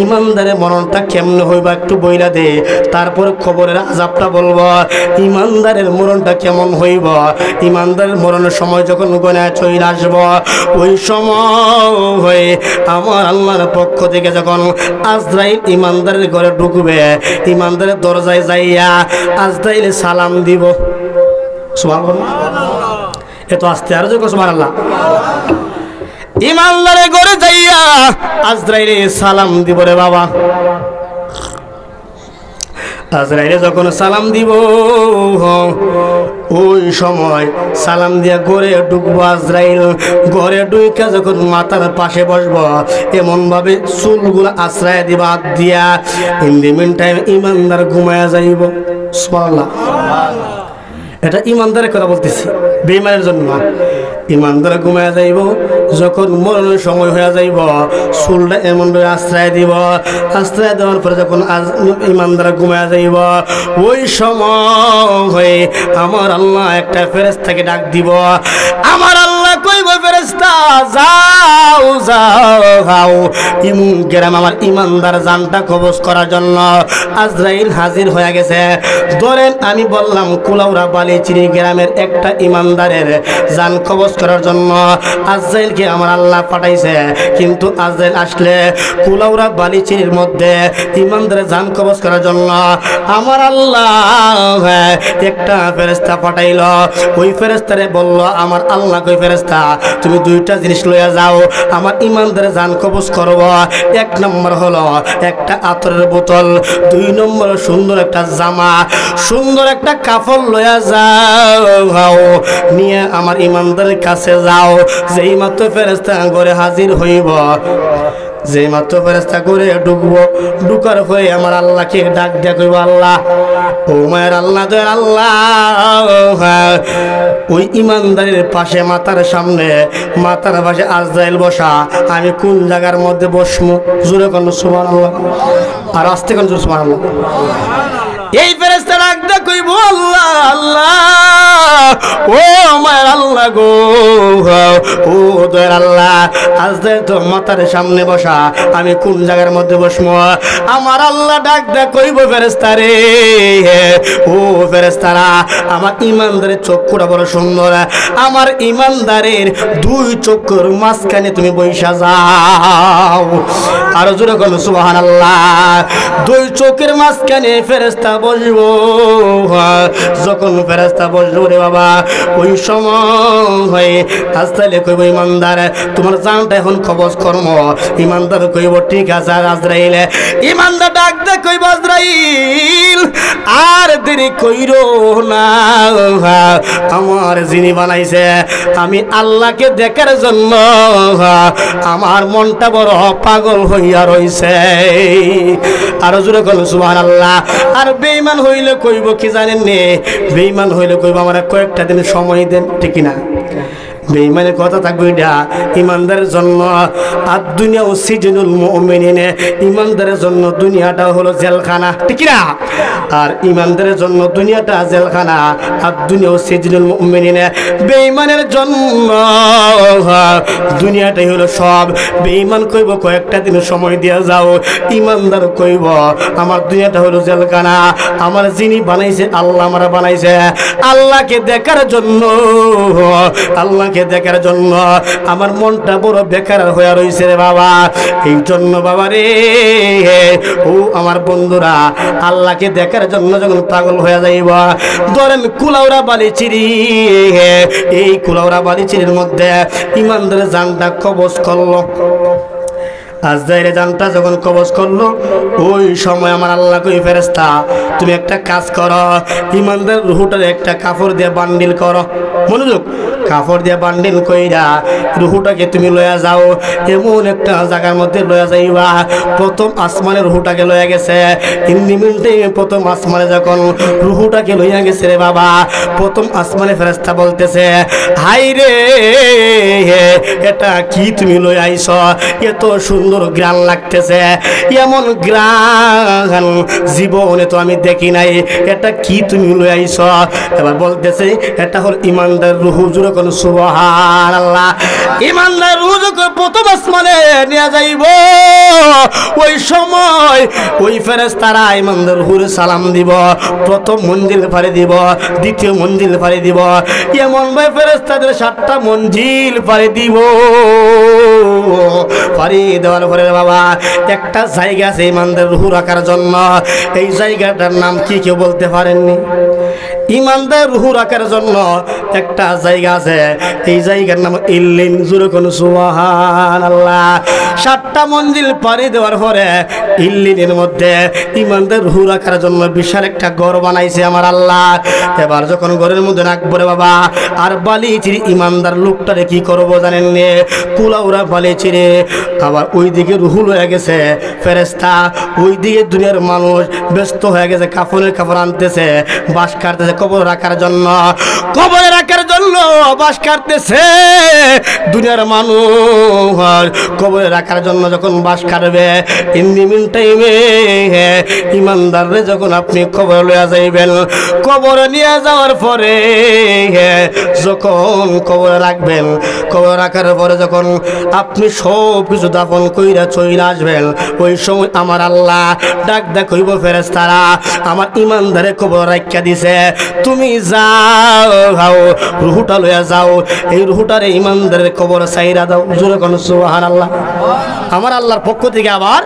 ইমানদারের মরণটা কেমন হইবা একটু বইলা দে, তারপর খবরের আযাবটা বলবো। ইমানদারের মরণটা কেমন হইব? ইমানদারের মরণের সময় যখন গণায় চলে আসবো, ওই সময় আমার আল্লাহর পক্ষ থেকে যখন আজরাইল ইমানদারের ঘরে ঢুকবে, ইমানদারের দরজায় যাইয়া আজরাইল সালাম দিব। সুবহানাল্লাহ। এত আস্তে আর যখন সুবহানাল্লাহ। ইমানদারের ঘরে যাইয়া আজরাইলে সালাম দিব রে বাবা। আজরাইলে যখন সালাম দিব, ওই সময় সালাম দিয়া ঘরে ঢুকবো। আজরাইল ঘরে ঢুকে যখন মাথার পাশে বসবো, এমন ভাবে চুলগুলো আশ্রয় দিবা হাত দিয়া। ইন দি মিন টাইম ইমানদার ঘুমায়া যাইব। সুবহানাল্লাহ। এটা ইমানদারের কথা বলতেছি, বেঈমানের জন্য। ইমানদার ঘুমায়া যাইব, যখন মরণের সময় হয়ে যাইব, চুলটা এমন ভাবে আশ্রয় দিব। আশ্রয় দেওয়ার পরে যখন ইমানদার ঘুমায়া যাইব, ওই সময় আমার আল্লাহ একটা ফেরেশতাকে ডাক দিব। আমার আল্লাহ কইব, ফেরেশতা যাও যাও, গ্রাম আমার ইমানদার জানটা কবজ করার জন্য আজরাইল হাজির হয়ে গেছে। ধরেন আমি বললাম কুলাউড়া বালিচিরি গ্রামের একটা ইমানদারের জান কবজ করার জন্য আজরাইলকে আমার আল্লাহ পাঠাইছে, কিন্তু আজরাইল আসলে কুলাউড়া বালিচিরির মধ্যে ইমানদারের জান কবজ করার জন্য আমার আল্লাহ একটা ফেরেশতা পাঠাইল। ওই ফেরেশতারে বলল, আমার আল্লাহ কই ফেরেশতা, তুমি দুইটা জিনিস লইয়া যাও, আমার ইমানদারের জান কবজ করব। এক নম্বর হলো একটা আতরের বোতল, দুই নম্বর সুন্দর একটা জামা, সুন্দর একটা কাপড় লইয়া যাও, নিয়ে আমার ইমানদারের কাছে যাও। যেই মাত্র ফেরেশতা ঘরে হাজির হইব, যেই মাত্র ফেরেশতা ঘরে ঢুকবো, ঢুকার পরে আমার আল্লাহকে ডাক দিয়া কইব, আল্লাহ, ও মায়ের আল্লাহ, দয়ার আল্লাহ, ওই ইমানদারের পাশে মাথার সামনে, মাথার পাশে আজরাইল বসা, আমি কোন জায়গার মধ্যে বসমু? জোরে কোন সুবহানাল্লাহ, আর আস্তে কোন সুবহানাল্লাহ। এই ফেরেশতা ডাক দিয়া কইব, আল্লাহ আল্লাহ, ও মায়ের আল্লাহ গো, ও দয়ার আল্লাহ, আজরাইল তো মাথার সামনে বসা, আমি কোন জায়গার মধ্যে বসমু? আমার আল্লাহ ডাক দিয়া কইব, ফেরেশতা রে, ও ফেরেশতারা, আমার ইমানদারের চক্ষুটা বড় সুন্দর, আমার ইমানদারের দুই চক্ষুর মাঝখানে তুমি বইসা যাও। আর জোরে কোন সুবহানাল্লাহ। দুই চোখের মাঝখানে ফেরেশতা বসবো। যখন ফেরেশতা বসবো রে বাবা, ওই সময় আজরাইল কইব, ইমানদার তোমার জানটা এখন কবজ কর্ম। ইমানদার কইব, ঠিক আছে। আজরাইল, ইমানদার ডাক দে কইব, আজরাইল আর দেরি কইরো না, আমার যিনি বানাইছে আমি আল্লাহকে দেখার জন্য আমার মনটা বড় পাগল হইয়া রইছে। আর জোরে কোন সুবহানাল্লাহ। আর বেঈমান হইলে কইব কি জানেন নে? বেঈমান হইলে কইব, আমার কয়েকটা দিন সময় দেন, ঠিক না? বেঈমানের কথা থাকবে এটা। ইমানদারের জন্য আর দুনিয়া ও সিজনুল মুমিনিন, ইমানদারের জন্য দুনিয়াটা হলো জেলখানা, ঠিক না? আর ইমানদারের জন্য দুনিয়াটা জেলখানা, আর দুনিয়া ও সিজনুল মুমিনিন। বেঈমানের জন্য দুনিয়াটাই হলো সব। বেঈমান কইব, কয়েকটা দিন সময় দিয়ে যাও। ইমানদার কইব, আমার দুনিয়াটা হলো জেলখানা, আমার যিনি বানাইছে আল্লাহ আমার বানাইছে আল্লাহকে দেখার জন্য, আল্লাহ দেখার জন্য আমার মনটা বড় বেকার হয়ে রয়েছে রে বাবা। এই জন্য বাবা রে, ও আমার বন্ধুরা, আল্লাহকে দেখার জন্য যখন পাগল হয়ে যাইব, ধরেন কুলাউড়া বালিচিরি, এই কুলাউড়া বালিচিরির মধ্যে ইমানদারের জানটা কবজ করলো। আজরাইল জানটা যখন কবজ করলো, ওই সময় আমার আল্লাহ কই, ফেরেশতা তুমি একটা কাজ করো, ইমানদার রুহটার একটা কাপড় দিয়ে বান্ডিল করো। মনোযোগ, কাপড় দিয়ে বান্ডিল কইরা রুহটাকে তুমি লইয়া যাও, এমন একটা জায়গার মধ্যে লইয়া যাইবা। প্রথম আসমানে রুহটাকে লইয়া গেছে। হিন্দি মিনিটে প্রথম আসমানে যখন রুহটাকে লইয়া গেছে রে বাবা, প্রথম আসমানে ফেরেশতা বলতেছে, হাই রে, এটা কি তুমি লইয়া আইছ? এত সুন্দর গ্রান লাগতেছে, এমন গ্রান জীবনে তো আমি দেখি নাই, এটা কি তুমি লইয়া আইছ? এবার বলতেছে, এটা হল ইমানদার রুহু। জোরে কোন সুবহানাল্লাহ। ইমানদার রূহ যখন প্রথম আসমানে নিয়ে যাইব, ওই সময় ওই ফেরেশতারা ইমানদার রূহের সালাম দিব, প্রথম মঞ্জিল পাড়ি দিব, দ্বিতীয় মঞ্জিল পাড়ি দিব, এমন ভাই ফেরেশতাদের 7টা মঞ্জিল পাড়ি দিব। পাড়ি দেওয়ার পরে বাবা একটা জায়গা আছে ইমানদার রূহ রাখার জন্য, এই জায়গাটার নাম কি কেউ বলতে পারেননি? ইমানদার রূহ রাখার জন্য একটা জায়গা আছে, এই জায়গার নাম ইল্লিন। জোরে কোন সুবহানাল্লাহ। 7টা মঞ্জিল পাড়ি দেওয়ার পরে ইল্লিনের মধ্যে ইমানদার রূহ রাখার জন্য বিশাল একটা ঘর বানাইছে আমার আল্লাহ। এবার যখন ঘরের মধ্যে রাখবো বাবা, আর বালি চিরি ইমানদার লোকটারে কি করবো জানেন নে? কুলাউরা বালি চিরে আবার ওইদিকে রূহ হয়ে গেছে ফেরেশতা, ওইদিকে দুনিয়ার মানুষ ব্যস্ত হয়ে গেছে, কাফনের কাপড় আনতেছে, বাঁশ কাটতেছে কবর রাখার জন্য, কবরে রাখার জন্য বাঁশ কাটতেছে দুনিয়ার মানুষ। কবরে রাখার জন্য যখন বাঁশ কাটবে, ইন দি মিন টাইমে ইমানদাররে যখন আপনি কবর লইয়া যাইবেন, কবরে নিয়ে যাওয়ার পরে যখন কবরে রাখবেন, কবর রাখার পরে যখন আপনি সব কিছু দাফন কইরা চইলা আসবেন, ওই সময় আমার আল্লাহ ডাক ডাক হইব ফেরেশতারা, আমার ইমানদারে কবর রাখিয়া দিছে, তুমি যাও রূহটা লইয়া যাও, এই রূহটারে ইমানদারের কবর সাইরা দাও। জোরে কোন সুবহানাল্লাহ। আমার আল্লাহর পক্ষ থেকে আবার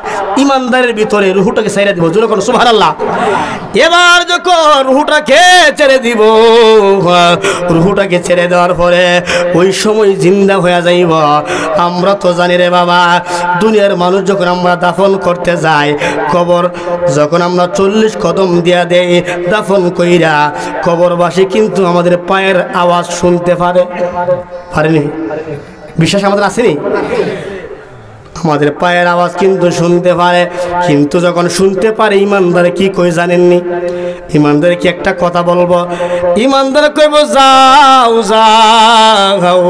ইমানদারের ভিতরে রূহটাকে সাইরা দিব। জোরে কোন সুবহানাল্লাহ। এবার যখন রূহটাকে ছেড়ে দিব, রূহটাকে ছেড়ে দেওয়ার পরে ওই সময় জিন্দা হয়ে যাইব। আমরা তো জানি রে বাবা, দুনিয়ার মানুষ যখন আমরা দাফন করতে যাই, কবর যখন আমরা 40 কদম দিয়া দেই দাফন কইরা, কবরবাসী কিন্তু আমাদের পায়ের আওয়াজ শুনতে পারেনি। বিশ্বাস আমাদের আসেনি? আমাদের পায়ের আওয়াজ কিন্তু শুনতে পারে, কিন্তু যখন শুনতে পারে ইমানদারে কি কই জানেননি? ইমানদারে কি একটা কথা বলবো, ইমানদারে কইব যাও যাও,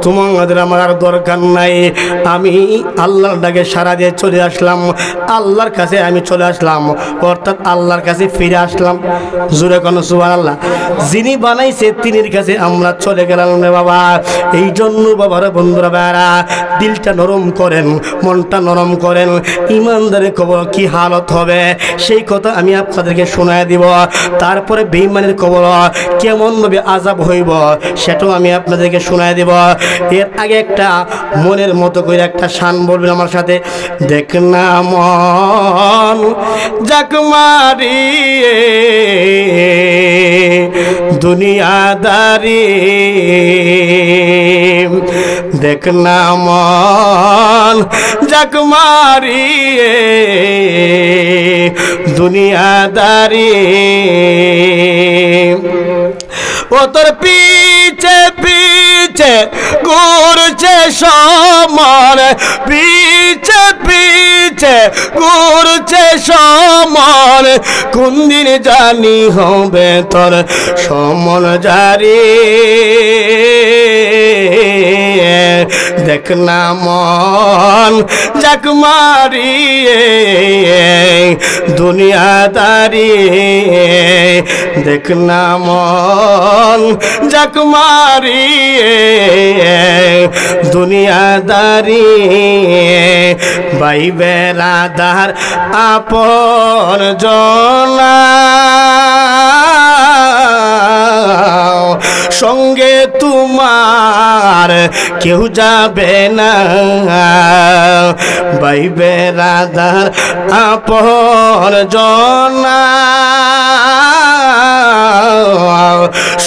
তোমাদের আমার আর দরকার নাই, আমি আল্লাহর ডাকে সাড়া দিয়ে চলে আসলাম, আল্লাহর কাছে আমি চলে আসলাম, অর্থাৎ আল্লাহর কাছে ফিরে আসলাম। জোরে কোন সুবহানাল্লাহ। যিনি বানাইছে তিনির কাছে আমরা চলে গেলাম রে বাবা। এই জন্য বাবার বন্ধুরা বারা দিলটা নরম করেন, মনটা নরম করেন। ইমানদারের কবর কি হালত হবে সেই কথা আমি আপনাদেরকে শোনায় দিব। তারপরে বেঈমানের কবর কেমন ভাবে আযাব হইব সেটাও আমি আপনাদেরকে শোনায় দিব। এর আগে একটা মনের মতো করে একটা শান বলবেন আমার সাথে। দেখ না মন যাক মারিয়ে দুনিয়াদারি, দেখ না মন যাক মারিয়ে দুনিয়াদারি, ও তোর পিছে পিছে ঘুরছে সমান, পিছে পিছে ঘুরছে সমান, কোন দিন জানি হবে তোর সমন জারি। দেখ না মন যাক মারিয়ে দুনিয়াদারি, দেখ না মন যাক মারিয়ে দুনিয়াদারি, ভাই বেরাদার আপন জনা সঙ্গে তোমার কেউ যাবে না, ভাই বেরাদার আপন জনা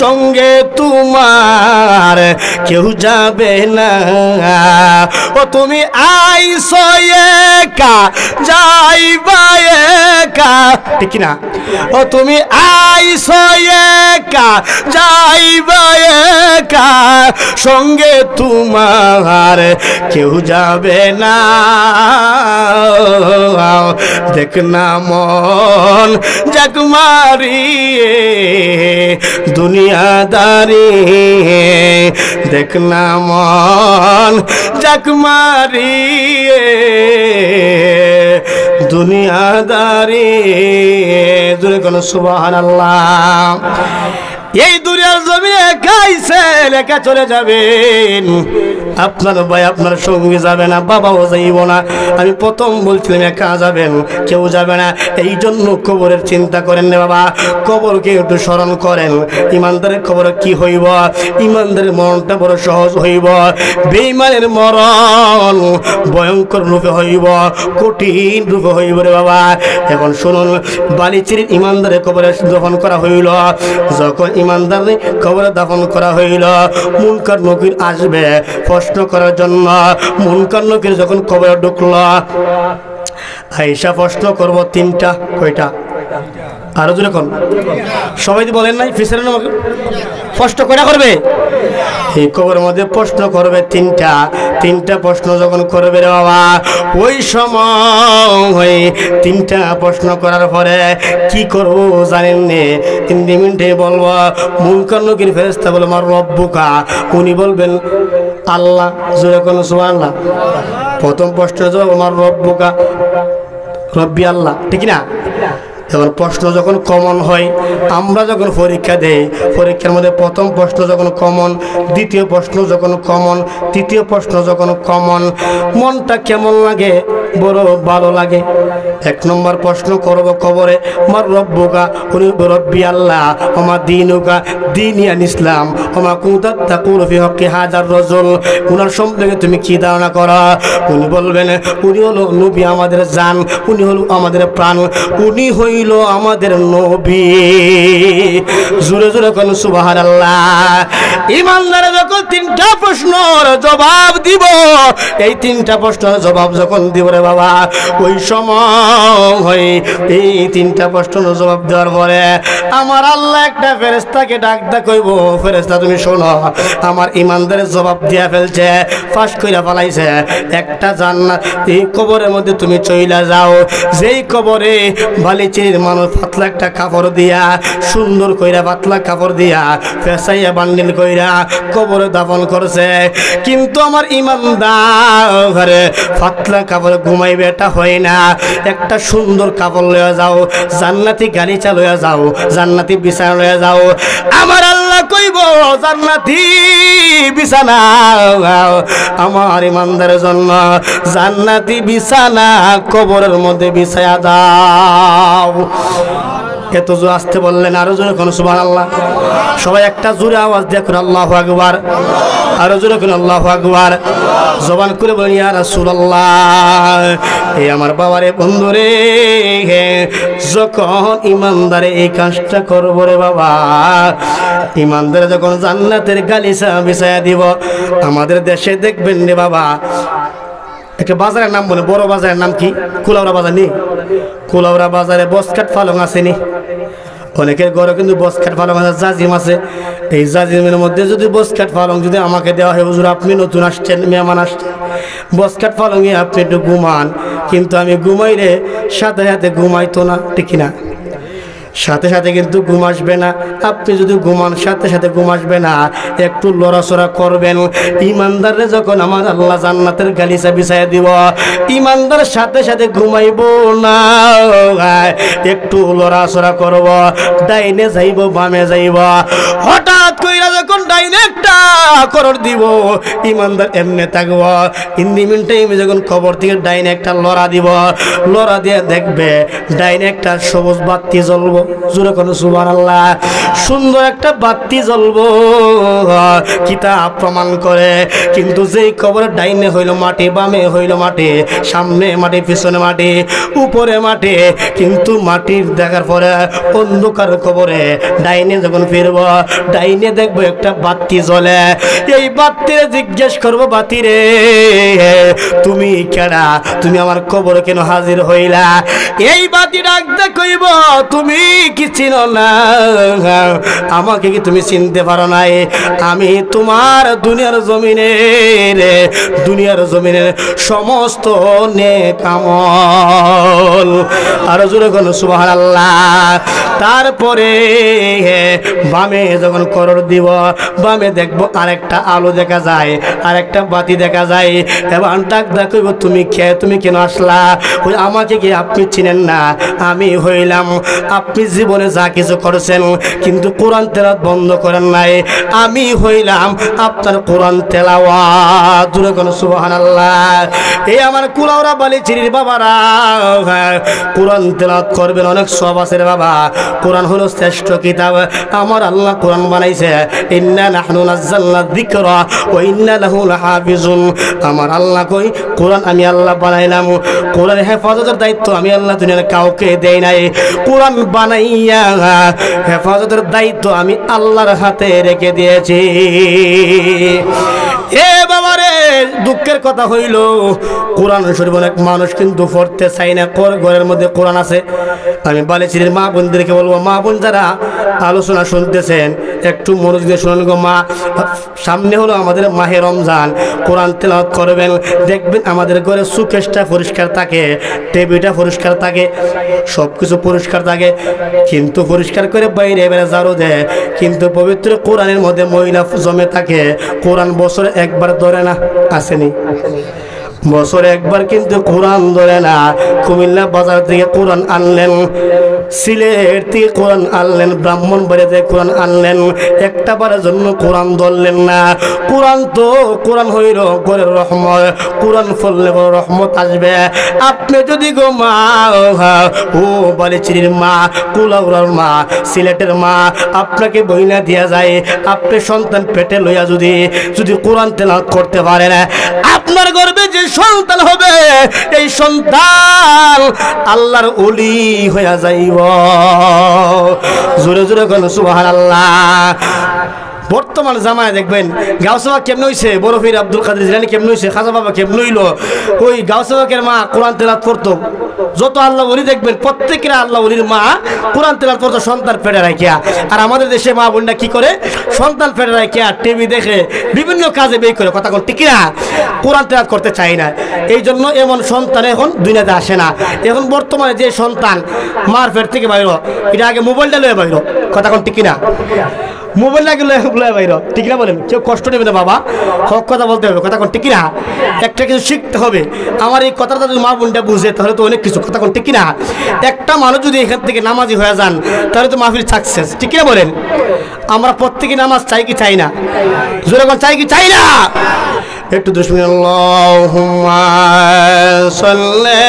সঙ্গে তোমার কেউ যাবে না। ও তুমি আইছো একা যাইবা একা, ঠিক না? ও তুমি আইছো একা যাইবা একা, সঙ্গে তোমার কেউ যাবে না। দেখ না মন যাক মারিয়ে দুনিয়াদারি, দেখ না মন যাক মারিয়ে দুনিয়াদারি। জোরে কোন সুবহানাল্লাহ। এই দুনিয়ার জমিনে গাইছে লেখা চলে যাবেন, আপনার ভাই আপনার সঙ্গে যাবে না, বাবাও যাইব না। আমি প্রথম বলছিলাম একা যাবেন, কেউ যাবে না। এই জন্য কবরের চিন্তা করেন না বাবা, কবরকে একটু স্মরণ করেন। ইমানদারের কবর কি হইব? ইমানদারের মরণটা বড় সহজ হইব, বেঈমানের মরণ ভয়ঙ্কর রূপে হইব, কঠিন রূপে হইব রে বাবা। এখন শুনুন, বালিচিরির ইমানদারের কবরে দাফন করা হইল। যখন ইমানদারের কবরে দাফন করা হইল, মুনকার নকির আসবে প্রশ্ন করার জন্য। মুনকার নকির যখন কবরে ঢুকল, আয়েশা প্রশ্ন করবো তিনটা। কয়টা? আরো জোরে কোন? সবাই বলেন নাই ফিসের আমাকে প্রশ্ন কয়টা করবে? এই কবরের মধ্যে প্রশ্ন করবে তিনটা। তিনটা প্রশ্ন যখন করবে রে বাবা, ওই সময় তিনটা প্রশ্ন করার পরে কি করবো জানেন নে? 3 মিনিটে বলবো। মুনকার নকির ফেরেশতা বলে আমার রব্বুকা, উনি বলবেন আল্লাহ। জোরে কোন সুবহানাল্লাহ। প্রথম প্রশ্নের জবাব আমার রব্বুকা, রব্বি আল্লাহ, ঠিক না? এখন প্রশ্ন যখন কমন হয়, আমরা যখন পরীক্ষা দেই, পরীক্ষার মধ্যে প্রথম প্রশ্ন যখন কমন, দ্বিতীয় প্রশ্ন যখন কমন, তৃতীয় প্রশ্ন যখন কমন, মনটা কেমন লাগে? বড় ভালো লাগে। 1 নম্বর প্রশ্ন করব কবরে, মার রব্বুকা, উনি রব্বি আল্লাহ, ওমা দীনুকা, দীনিয়ান ইসলাম, ওমা কুনতা তাকুলু ফি হাক্কি হাজার রাজুল, উনার সম্পর্কে তুমি কি ধারণা করো? উনি বলবেন উনি হলো নবী, আমাদের জান, উনি হলো আমাদের প্রাণ, উনি হইল আমাদের নবী। জোরে জোরে কোন সুবহানাল্লাহ। ইমানদারে যখন 3টা প্রশ্নের জবাব দিব, এই 3টা প্রশ্নের জবাব যখন দিব রে বাবা, ওই সময় এই 3টা প্রশ্নের জবাব দেওয়ার পরে আমার আল্লাহ একটা ফেরেশতাকে ডাক দা কইব, ফেরেশতা তুমি শোনো, আমার ইমানদারের জবাব দিয়া ফেলছে, ফাঁস কইরা ফেলাইছে, একটা জান্নাত এই কবরের মধ্যে তুমি চইলা যাও, যেই কবরে বালিচির মানুষ পাতলা একটা কাপড় দিয়া, সুন্দর কইরা পাতলা কাপড় দিয়া ফেসাইয়া বান্ডিল কইরা কবরে দাফন করছে। কিন্তু আমার ইমানদার পাতলা কাপড়ে ঘুমাইবে এটা হয় না, একটা সুন্দর কাপড় লইয়া যাও, জান্নাতি গালিচা লইয়া যাও, জান্নাতি বিছানা লইয়া যাও। আমার আল্লাহ কইব জান্নাতি বিছানা আমার ইমানদারের জন্য, জান্নাতি বিছানা কবরের মধ্যে বিছায়া দাও। এত জোরে আসতে বললেন, আরো জোরে কোন সুবহানাল্লাহ। সবাই একটা জোরে আওয়াজ দিয়ে কোন আল্লাহু আকবার, আরো জোরে কোন আল্লাহু আকবার। জবান করে বলেন ইয়া রাসূলুল্লাহ। এই আমার বাবারে বন্ধুরে, যখন ইমানদারে এই কাজটা করবো রে বাবা, ইমানদারে যখন জান্নাতের গালিচা বিছায়া দিব, আমাদের দেশে দেখবেন রে বাবা একটা বাজারের নাম বলে, বড় বাজারের নাম কি? কুলাউড়া বাজার নেই? কুলাউড়া বাজারে বসকাট পালং আসেনি? অনেকের ঘরে কিন্তু বসকাট পালং আছে, জাজিম আছে। এই জাজিমের মধ্যে যদি বসকাট পালং যদি আমাকে দেওয়া হয়, হুজুর আপনি নতুন আসছেন, মেহমান আসছেন, বসকাট পালংয়ে আপনি একটু ঘুমান, কিন্তু আমি ঘুমাইলে সাথে সাথে ঘুমাইতো না, ঠিক না? সাথে সাথে কিন্তু ঘুম আসবে না। আপনি যদি ঘুমান সাথে সাথে ঘুম আসবে না, একটু লড়াচড়া করবেন। ইমানদারে যখন আমার আল্লাহ জান্নাতের গালিচা বিছাইয়া দিব, ইমানদার সাথে সাথে ঘুমাইব না, একটু লড়াচড়া করব, ডাইনে যাইব বামে যাইব। হঠাৎ কইরা যখন ডাইনে একটা করর দিব, ইমানদার এমনি থাকব। ইন টাইমে যখন খবর থেকে ডাইনে একটা লড়া দিব, লড়া দিয়ে দেখবে ডাইনে একটা সবুজ বাতি জ্বলবো। জোরে কোন সুবহানাল্লাহ। সুন্দর একটা বাতি জ্বলবো, কিতাব প্রমাণ করে। কিন্তু যেই কবরের ডাইনে হইল মাটি, বামে হইল মাটি, সামনে মাটি, পিছনে মাটি, উপরে মাটি, কিন্তু মাটির দেখার পরে অন্ধকার কবরে ডাইনে যখন ফিরবো, ডাইনে দেখবো একটা বাতি জ্বলে। এই বাতিরে জিজ্ঞেস করবো, বাতি রে তুমি কেডা? তুমি আমার কবরে কেন হাজির হইলা? এই বাতি ডাকতে কইব তুমি কি চিনো না? আমাকে কি তুমি চিনতে পারো নাই? আমি তোমার দুনিয়ার জমিনের সমস্ত নেক আমল। আর জোরে বলো সুবহানাল্লাহ। তারপরে বামে যখন করর দিব, দিব, বামে দেখবো আরেকটা আলো দেখা যায়, আরেকটা বাতি দেখা যায়। এবার ডাক ডাক কইব তুমি কে, তুমি কেন আসলা? ওই আমাকে কি আপনি চিনেন না? আমি হইলাম আপনি জীবনে যা কিছু করেছেন কিন্তু কোরআন তেলাওয়াত বন্ধ করেন নাই, আমি হইলাম আপনার কোরআন তেলাওয়াত। জোরে কোন সুবহানাল্লাহ। এই আমার কুলাউরা বালিচিরির বাবারা, কোরআন তেলাওয়াত করবেন, অনেক সওয়াব আছে রে বাবা। কোরআন হলো শ্রেষ্ঠ কিতাব। আমার আল্লাহ কোরআন বানাইছে, ইন্না নাহনু নাযালনা যিকরা ওয়া ইন্না লাহু লাহাফিজুন। আমার আল্লাহ কই কোরআন আমি আল্লাহ বানাইলাম, কোরআন হেফাজতের দায়িত্ব আমি আল্লাহ দুনিয়ার কাউকে দেই নাই। কোরআন বানাইয়া হেফাজতের দায়িত্ব আমি আল্লাহর হাতে রেখে দিয়েছি। এ বাবারে, দুঃখের কথা হইল কোরআন শরীফ অনেক মানুষ কিন্তু পড়তে চাই না। ঘরের মধ্যে কোরআন আছে। আমি বালিচিরির মা বোনদেরকে বলবো, মা বোন যারা আলোচনা শুনতেছেন একটু মনোযোগ দিয়ে শুনুন গো মা। সামনে হলো আমাদের মাহে রমজান, কোরআন তেলাওয়াত করবেন, দেখবেন আমাদের ঘরে সুকেশটা পরিষ্কার থাকে, টেবিলটা পরিষ্কার থাকে, সব কিছু পরিষ্কার থাকে। কিন্তু পরিষ্কার করে বাইরে এবারে ঝাড়ু দেয়, কিন্তু পবিত্র কোরআনের মধ্যে ময়লা জমে থাকে। কোরআন বছরে একবার ধরে না, আসেনি? বছরে একবার কিন্তু কোরআন ধরে না। কুমিল্লা বাজার থেকে কোরআন আনলেন, সিলেট থেকে কোরআন আনলেন, ব্রাহ্মণবাড়িয়া থেকে কোরআন আনলেন, একটা বারের জন্য কোরআন ধরলেন না। কোরআন তো কোরআন হইল ঘরের রহমত, কোরআন পড়লে রহমত আসবে। আপনি যদি গো মা, ও বালিচিরির মা, কুলাউড়ার মা, সিলেটের মা, আপনাকে বইনা দিয়া যায়, আপনি সন্তান পেটে লইয়া যদি কোরআন তেলাওয়াত করতে পারেন, আপনার গর্বে যে সন্তান হবে এই সন্তান আল্লাহর ওলি হইয়া যাইব। জোরে জোরে কোন সুবহানাল্লাহ। বর্তমান জামায় দেখবেন গাউসে বাগ কেমন হইছে, বড় পীর আব্দুল কাদের জিলানী কেমন হইছে, খাজা বাবা কেমন হইল। ওই গাউসে বাগের মা কোরআন তেলাওয়াত করতো। যত আল্লাহ ওলি দেখবেন প্রত্যেকেরা আল্লাহ ওলির মা কোরআন তেলাওয়াত করতো সন্তান পেটে রাখিয়া। আর আমাদের দেশে মা বোনরা কি করে, সন্তান পেটে রাখিয়া টিভি দেখে বিভিন্ন কাজে বের করে, কথা কোন ঠিক না, কোরআন তেলাওয়াত করতে চাই না। এই জন্য এমন সন্তান এখন দুনিয়াতে আসে না। এখন বর্তমানে যে সন্তান মার পেট থেকে বাইর, এটা আগে মোবাইলটা লয়ে বাইর, কথা কোন ঠিক না, মোবাইল লাগে লয়ে বাইর, ঠিক না বলেন? কেউ কষ্ট নেবে না বাবা, হক কথা বলতে হবে, কথা কোন ঠিক না। একটা কিছু শিখতে হবে। আমার এই কথাটা যদি মা বোনটা বুঝে তাহলে তো অনেক কিছু, কথা কোন ঠিক না। একটা মানুষ যদি এখান থেকে নামাজি হয়ে যান তাহলে তো মাহফিল সাকসেস, ঠিক না বলেন? আমরা প্রত্যেকে নামাজ চাই কি চাই না? জোরে কোন চাই কি চাই না? একটু দুশমিন আল্লাহুম্মা সাল্লি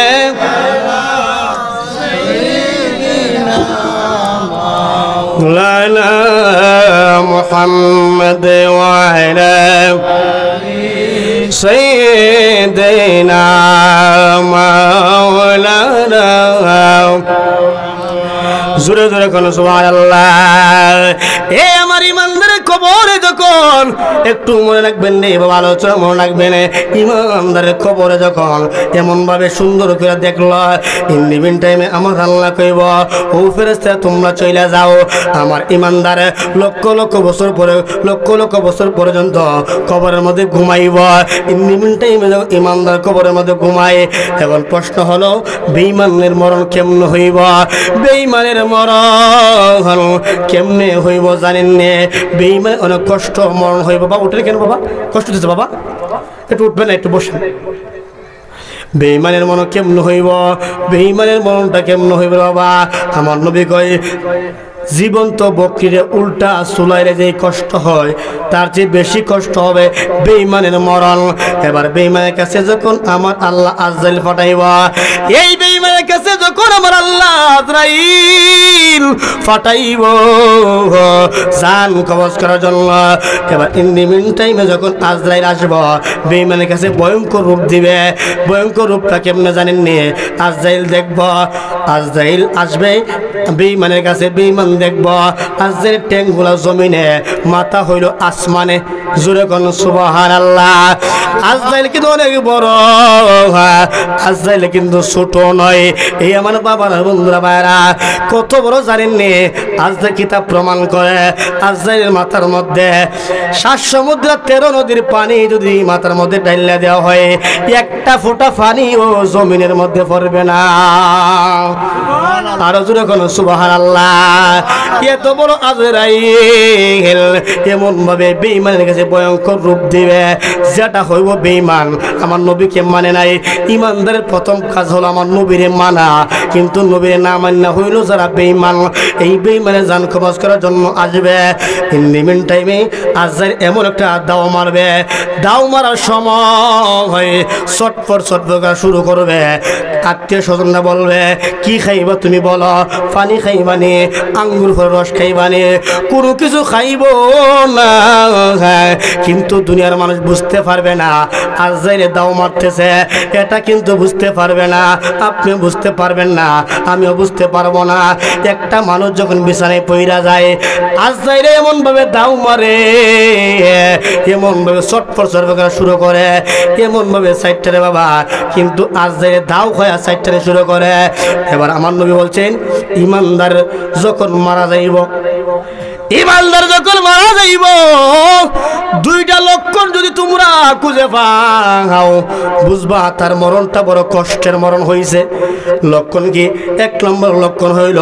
আলা মুহাম্মদ ওয়া আলা সাইয়্যিদিনা মাওলানা। জোরে জোরে কোন সুবহানাল্লাহ। এ আমার ইমানদারের কবরে যখন একটু মনে রাখবেন রে বাবা, আলোচনা মনে রাখবেন, ইমানদারের কবরে যখন এমন ভাবে সুন্দর করে দেখলো, ইন দিন টাইমে আমার আল্লাহ কইব, ও ফেরেশতা তোমরা চলে যাও। আমার ইমানদার লক্ষ লক্ষ বছর পরে, লক্ষ লক্ষ বছর পর্যন্ত কবরের মধ্যে ঘুমাইব। ইন দিন টাইমে ইমানদার কবরের মধ্যে ঘুমায়। এখন প্রশ্ন হলো বেঈমানের মরণ কেমন হইব? বেঈমানের মরণ কেমনে হইব জানেন নে? বেঈমান অনেক কষ্ট মরণ হইব। বাবা উঠে কেন বাবা, কষ্ট দিচ্ছে বাবা, একটু উঠবে না, একটু বসেন। বেঈমানের মরণ কেমন হইব? বেঈমানের মরণটা কেমন হইব বাবা? আমার নবী কয়, জীবন্ত বকরিরে উল্টা চুলাইলে যে কষ্ট হয় তার চেয়ে বেশি কষ্ট হবে বেঈমানের মরণ। এবার বেঈমানের কাছে যখন আমার আল্লাহ আজরাইল পাঠাইবা, এই বেঈমানের কাছে যখন আমার আল্লাহ আজরাইল পাঠাইব জান কবজ করার জন্য, এবার ইন দি মিন টাইমে যখন আজরাইল আসব বেঈমানের কাছে ভয়ঙ্কর রূপ দিবে। ভয়ঙ্কর রূপটা কেমনে জানেন নি? আজরাইল দেখব, আজরাইল আসবে বেঈমানের কাছে, বেঈমান দেখব আজরাইলের ট্যাঙ্গুলা জমিনে, মাথা হইল আসমানে। জোরে কোন সুবহানাল্লাহ। আজরাইল কিন্তু অনেক বড়, আজরাইল কিন্তু ছোট নয়। এই আমার বাবারা বন্ধুরা ভাইরা কত বড় জানেন নি? আজরাইল কিতাব প্রমাণ করে আজরাইলের মাথার মধ্যে 7 সমুদ্র 13 নদীর পানি যদি মাথার মধ্যে ঢাইলা দেওয়া হয়, একটা ফোঁটা পানি ও জমিনের মধ্যে পড়বে না। আরো জোরে কোন সুবহানাল্লাহ। এত বড় আজরাইল এমন ভাবে বেঈমানের কাছে ভয়ঙ্কর রূপ দিবে যেটা হইব বেঈমান আমার নবীকে মানে নাই। ইমানদারের প্রথম কাজ হলো আমার নবীরে মানা, কিন্তু নবীরে না মানা হইল যারা বেঈমান, এই বেঈমানের জান কবজ করার জন্য আসবে। ইন দি মিন টাইমে আজরাইল এমন একটা দাও মারবে, দাও মারার সময় ছটফট ছটফট করা শুরু করবে। আত্মীয় স্বজনরা বলবে কি খাইবা তুমি বলো, পানি খাইবানি, আঙ্গুর ফলের রস খাইবানি, কোনো কিছু খাইব না। কিন্তু দুনিয়ার মানুষ বুঝতে পারবে না আজরাইলে দাও মারতেছে, এটা কিন্তু বুঝতে পারবে না, আপনি বুঝতে পারবেন না, আমিও বুঝতে পারবো না। একটা মানুষ যখন বিছানায় পইরা যায় আজরাইলে এমন ভাবে দাও মারে, এমন ভাবে ছটফট ছটফট করা শুরু করে, এমন ভাবে সাইডটারে বাবা, কিন্তু আজরাইলে দাও খায়া সাইডটারে শুরু করে। এবার আমার নবী বলছেন ইমানদার যখন মারা যাইব, ইমানদার যখন মারা যাইব, দুইটা লক্ষণ যদি তোমরা খুঁজে পাও বুঝবা তার মরণটা বড় কষ্টের মরণ হইছে। লক্ষণ কি? এক নম্বর লক্ষণ হইল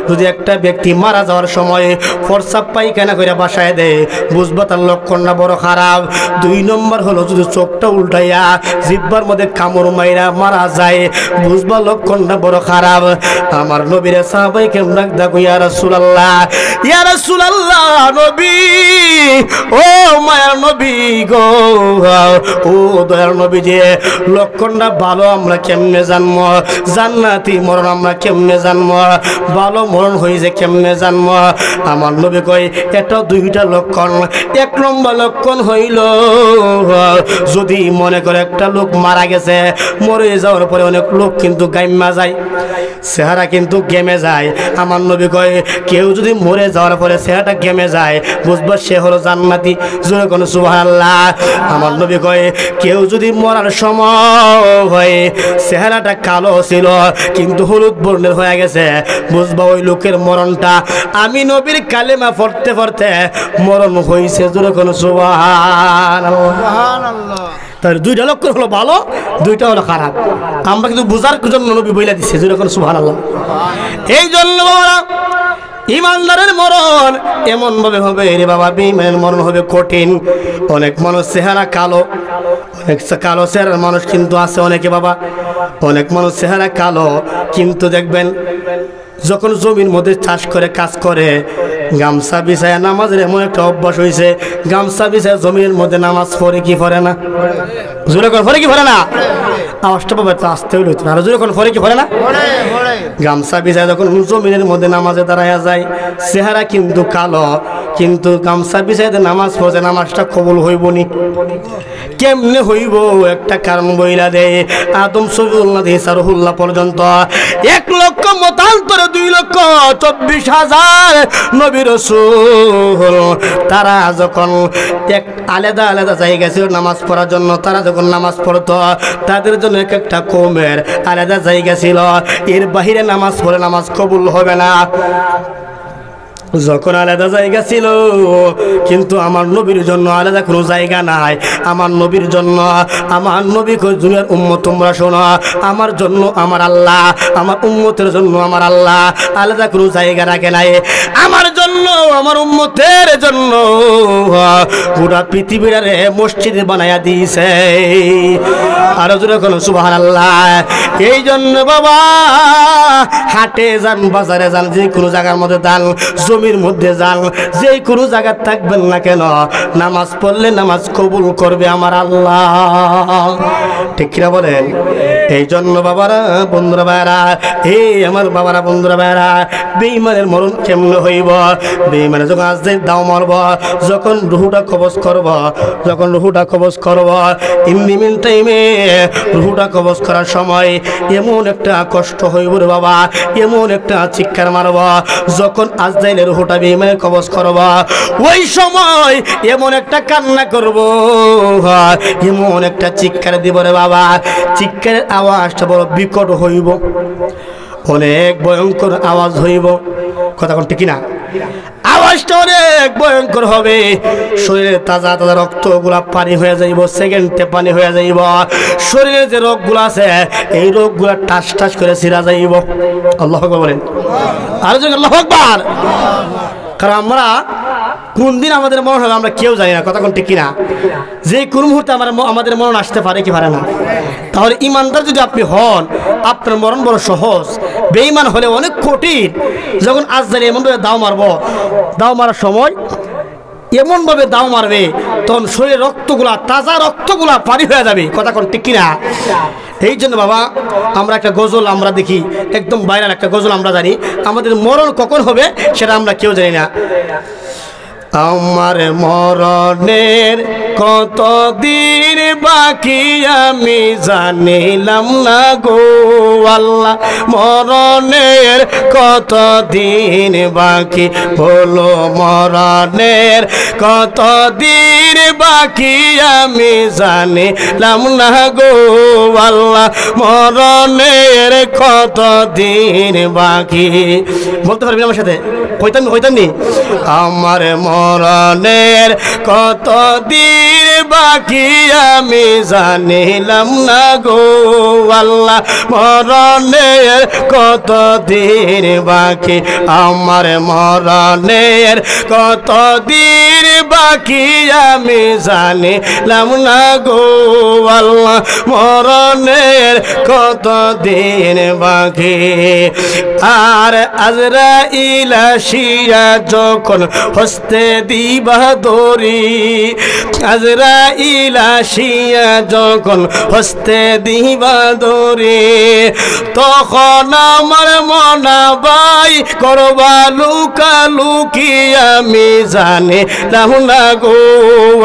যদি একটা ব্যক্তি মারা যাওয়ার সময় প্রস্রাব পায়খানা করে বাসায় দেয় বুঝবা তার লক্ষণটা বড় খারাপ। দুই নম্বর হলো যদি চোখটা উল্টাইয়া জিহ্বার মধ্যে কামড় মাইরা মারা যায় বুঝবা লক্ষণটা বড় খারাপ। আমার নবীর সাহাবায়ে কেরাম ডাক ইয়া রাসূলুল্লাহ, ইয়া রাসূলুল্লাহ, নবী, ও মায়ার নবী গো, ও দয়ার নবী, যে লক্ষণটা ভালো আমরা কেমনে জানবো, জান্নাতি মরণ আমরা কেমনে জানবো, ভালো মরণ হয়েছে কেমনে জানবো? আমার নবী কয় এটা দুইটা লক্ষণ। এক নম্বর লক্ষণ হইল যদি মনে করে একটা লোক মারা গেছে, মরে যাওয়ার পরে অনেক লোক কিন্তু গাইমা যায়, চেহারা কিন্তু গেমে যায়। আমার নবী কয় কেউ যদি মরে যাওয়ার পরে চেহারাটা গেমে যায় বুঝবা সে হলো জান্নাতি। জোরে কোন সুবহানাল্লাহ। আমার নবী কয় কেউ যদি মরার সময় চেহারাটা কালো ছিল কিন্তু হলুদ বর্ণের হয়ে গেছে বুঝবা ওই লোকের মরণটা আমি নবীর কালেমা পড়তে পড়তে মরণ হয়েছে। জোরে কোন সুবহানাল্লাহ। তার দুইটা লক্ষণ হলো ভালো, দুইটা হলো খারাপ। আমরা কিন্তু বোঝার জন্য নবী বইলা দিচ্ছে। জোরে কোন সুবহানাল্লাহ। এই জন্য বাবা ইমানদারের মরণ এমন ভাবে হবে রে বাবা, বেঈমানের মরণ হবে কঠিন। অনেক মানুষ চেহারা কালো, অনেক কালো চেহারার মানুষ কিন্তু আছে অনেকে বাবা, অনেক মানুষ চেহারা কালো কিন্তু দেখবেন যখন জমির মধ্যে চাষ করে কাজ করে গামছা বিছায় নামাজের এমন একটা অভ্যাস হয়েছে, গামছা বিছায় জমির মধ্যে নামাজ পড়ে কি পড়ে না? জোরে করে পড়ে কি পড়ে না? আওয়াজটা পাবে তো আসতে হইল, আর জোরে করে পড়ে কি পড়ে না? গামছা বিছায় যখন জমিনের মধ্যে নামাজে দাঁড়ায় যায় চেহারা কিন্তু কালো, কিন্তু গামছা বিছায় নামাজ পড়ে নামাজটা কবুল হইব নি? কেমনে হইব? একটা কারণ বইলা দেয়। আদম সফিউল্লাহ থেকে সারহুল্লাহ পর্যন্ত 1 লক্ষ মতান্তরে 2,24,000 নবী রাসূল তারা যখন এক আলাদা আলাদা জায়গা ছিল নামাজ পড়ার জন্য, তারা যখন নামাজ পড়তো তাদের জন্য এক একটা কওমের আলাদা জায়গা ছিল, এর বাহিরে নামাজ পড়ে নামাজ কবুল হবে না। যখন আলাদা জায়গা ছিল কিন্তু আমার নবীর জন্য আলাদা কোনো জায়গা নাই। আমার নবীর জন্য, আমার নবী কই দুনিয়ার উম্মত তোমরা শোনো, আমার জন্য আমার আল্লাহ, আমার উম্মতের জন্য আমার আল্লাহ আলাদা কোনো জায়গা রাখে নাই। আমার জন্য, আমার উম্মতের জন্য পুরা পৃথিবীর মসজিদ বানায়া দিয়েছে। আর জোরে কোন সুবহানাল্লাহ। এই জন্য বাবা হাটে যান, বাজারে যান, যে কোনো জায়গার মধ্যে যান, জমির মধ্যে যান, যে কোনো জায়গায় থাকবেন না কেন নামাজ পড়লে নামাজ কবুল করবে আমার আল্লাহ। ঠিক কিনা বলেন? এই জন্য বাবারা, বন্ধুরা ভাইরা, এই আমার বাবারা, বন্ধুরা ভাইরা, বেঈমানের মরণ কেমনে হইব? বেঈমানে যখন আজ দাও মারব, যখন রুহুটা কবজ করব, যখন রুহুটা কবজ করব, ইন দি মিন টাইমে রুহুটা কবজ করার সময় এমন একটা কষ্ট হইব রে বাবা, এমন একটা চিৎকার মারব, যখন আজরাইলের রুহুটা বেঈমানের কবজ করব ওই সময় এমন একটা কান্না করব, এমন একটা চিৎকার দিব রে বাবা, চিৎকারের আওয়াজটা বড় বিকট হইব, অনেক ভয়ঙ্কর আওয়াজ হইব। কথা কোন ঠিক না? আওয়াজটা অনেক ভয়ঙ্কর হবে, শরীরে তাজা তাজা রক্তগুলা পানি হয়ে যাইব, সেকেন্ডে পানি হয়ে যাইব, শরীরে যে রোগগুলো আছে এই রোগগুলা টাস টাস করে ছিঁড়া যাইব। আল্লাহু আকবার বলেন, আর যখন আল্লাহু আকবার। কারণ আমরা কোন দিন আমাদের মরণ হবে আমরা কেউ জানি না, কথা কোন ঠিক কিনা? যে কোন মুহূর্তে আমাদের মরণ আসতে পারে কি পারে না? তাহলে ইমানদার যদি আপনি হন, আপনার মরণ বড় সহজ। বেঈমান হলে অনেক কঠিন। যখন আজরাইল এমনভাবে দাও মারবো, দাও মারার সময় এমনভাবে দাও মারবে, তখন শরীরের রক্তগুলা, তাজা রক্তগুলা পানি হয়ে যাবে, কথা কোন ঠিক কিনা? এই জন্য বাবা আমরা একটা গজল আমরা দেখি, একদম ভাইরাল একটা গজল আমরা জানি, আমাদের মরণ কখন হবে সেটা আমরা কেউ জানি না। আমার মরণের কত দিন বাকি আমি জানিলাম না গো আল্লাহ, মরণের কত দিন বাকি বলো, মরণের কত দিন বাকি আমি জানিলাম না গো আল্লাহ, মরণের কত দিন বাকি। বলতে পারবি আমার সাথে? হইতাম নি? আমার মরণের কত দিন বাকি আমি জানিলাম না গো আল্লাহ, মরণের কত দিন বাকি, আমার মরণের কত দিন বাকি আমি জানিলাম না গো আল্লাহ, মরণের কত দিন বাকি। আর আজরাইল আসিয়া যখন হস্তে দিবা দড়ি, আজরাইল আসিয়া যখন হস্তে দিবা দড়ি, তখন আমার মনা ভাই করবা লুকালুকি আমি জানিলাম না গো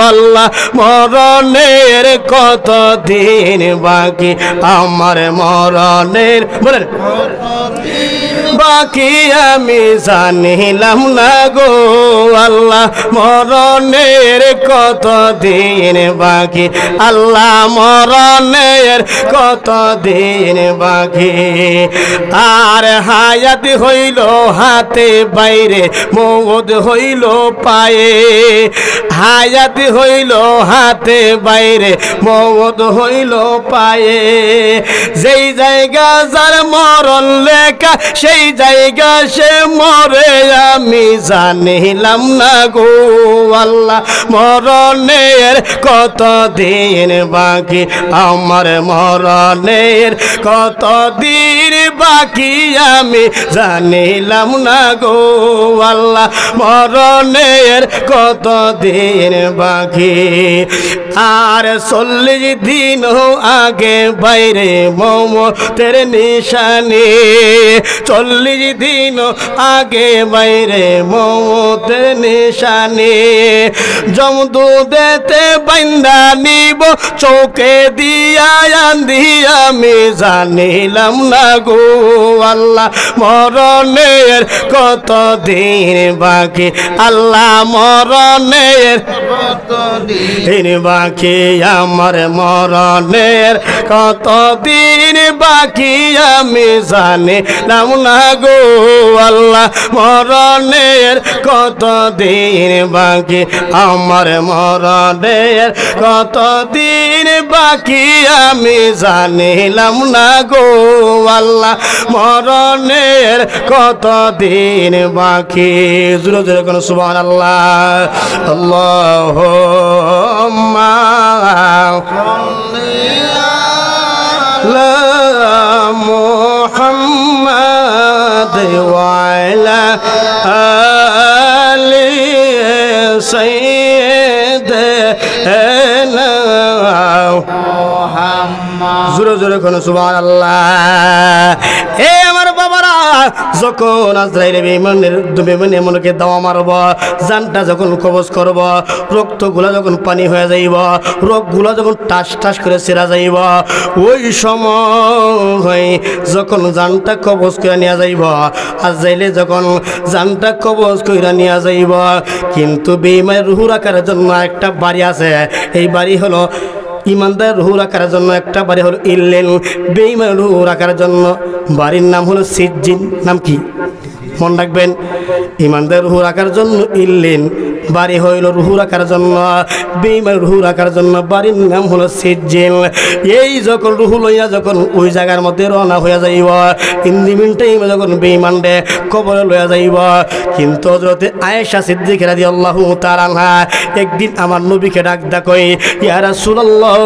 আল্লাহ, মরণের কত দিন বাকি, আমার মরণের বলেন বাকি আমি জানিলাম না গো আল্লাহ, মরণের কত দিন বাকি, আল্লাহ মরণের কত দিন বাকি। আর হায়াত হইল হাতে বাইরে, মওত হইল পায়ে, হায়াত হইল হাতে বাইরে, মওত হইল পায়ে, যেই জায়গা যার মরণ লেখা সেই জায়গা সে মরে আমি জানিলাম না গো আল্লাহ, মরণের কত দিন বাকি, আমার মরণের কত দিন বাকি আমি জানিলাম না গো আল্লাহ, মরণের কত দিন বাকি। আর 40 দিন আগে বাইরে মওতের নিশানি, 40 দিন আগে বাইরে মওতের নিশানি, যমদূতেতে বাইন্দা নিব চোখে দিয়া আন্ধি আমি জানিলাম না গো আল্লাহ, মরণের কত দিন বাকি, আল্লাহ মরণের কত দিন বাকি, আমার মরণের কত দিন বাকি আমি জানিলাম না গো আল্লাহ, মরণের কত দিন বাকি, আমার মরণের কত দিন বাকি আমি জানিলাম না গো আল্লাহ, মরণের কত দিন বাকি। জোরে জোরে কোন সুবহানাল্লাহ। আল্লাহুম্মা মুহাম্মাদ ওয়া আলা আলি সাইয়্যিদিনা মুহাম্মদ। জোরে জোরে কোন সুবহানাল্লাহ। এ আমার বাবারা, যখন আজরাইল বেঈমান এমনকে দাওয়া মারব, জানটা যখন কবজ করব, রক্তগুলা যখন পানি হয়ে যাইব, রোগগুলা যখন টাস টাস করে ছেড়া যাইব, ওই সময় যখন জানটা কবজ করে নিয়ে যাইব, আজরাইলে যখন জানটা কবজ করে নিয়ে যাইব, কিন্তু বেঈমানের রূহ রাখার জন্য একটা বাড়ি আছে, এই বাড়ি হলো ইমানদার রূহ রাখার জন্য একটা বাড়ি হলো ইল্লিন, বেঈমানের রূহ রাখার জন্য বাড়ির নাম হলো সিজ্জিন। নাম কি? মন রাখবেন, ইমানদার রুহু রাখার জন্য ইল্লিন বাড়ি হইল রুহু রাখার জন্য, বেঈমান রুহু রাখার জন্য বাড়ির নাম হলো সিজ্জিন। এই যখন রুহু লইয়া যখন ওই জায়গার মধ্যে রওনা হইয়া যাইব, ইন টাইমে যখন বেঈমানরে কবরে লইয়া যাইব। কিন্তু হযরতে আয়েশা সিদ্দিকা রাদিয়াল্লাহু তাআলা আনহা একদিন আমার নবীকে ডাক কই, ইয়া রাসূলুল্লাহ,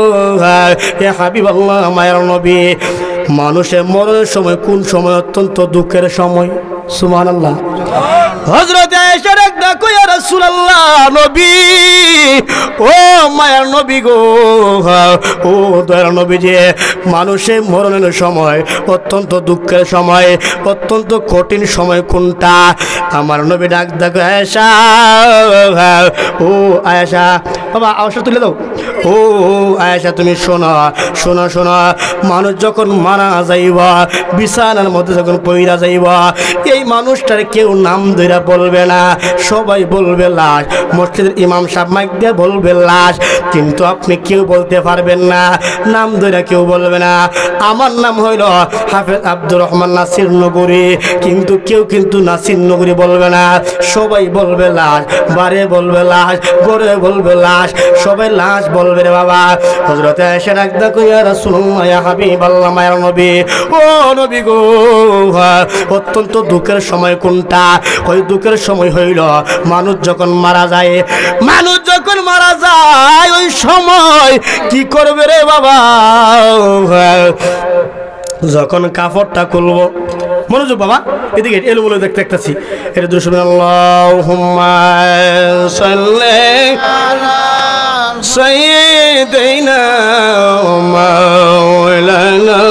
ইয়া হাবিবাল্লাহ, মায়ের নবী, মানুষের মরণের সময় কোন সময় অত্যন্ত দুঃখের সময়? সুবহানাল্লাহ। হযরত আয়েশা ডাক কই, ইয়া রাসূলুল্লাহ, নবী, ও মায়ের নবী গো, ও দয়ার নবী, যে মানুষের মরণের সময় অত্যন্ত দুঃখের সময়, অত্যন্ত কঠিন সময় কোনটা? আমার নবী ডাক দেখো, আয়েশা, ও আয়েশা, বাবা আওয়াজটা তুলে দাও, ও আয়েশা তুমি শোনো শোনো শোনো, মানুষ যখন মারা যাইবা, বিছানার মধ্যে যখন পইরা যাইবা, এই মানুষটার কেউ নাম ধইরা বলবে না, সবাই বলবে লাশ। মসজিদের ইমাম সাহেব মাইক দিয়ে বলবে লাশ, কিন্তু আপনি কেউ বলতে পারবেন না, নাম ধইরা কেউ বলবে না। আমার নাম হইল হাফেজ আব্দুর রহমান নাসির নগরী, কিন্তু কেউ কিন্তু নাসির নগরী বলবে না, সবাই বলবে লাশ, বারে বলবে লাশ, গড়ে বলবে লাশ, সবাই লাশ বলবে রে বাবা। হযরত আয়েশা ডাক দেখো, ইয়া রাসূলুল্লাহ, ইয়া হাবিবাল্লাহ, মায়ের নবী, ও নবী গো, অত্যন্ত দুঃখের সময় কোনটা? ওই দুঃখের সময় হইল মানুষ যখন মারা যায়। মানুষ যখন মারা যায় ওই সময় কি করবে রে বাবা? যখন কাপড়টা খুলবো, মনোযোগ বাবা, এদিকে এলো বলে দেখতে দেখতেছি, এটা দুরূদ শুনুন, আল্লাহুম্মা সাল্লি আলা সাইয়্যিদিনা মাওলানা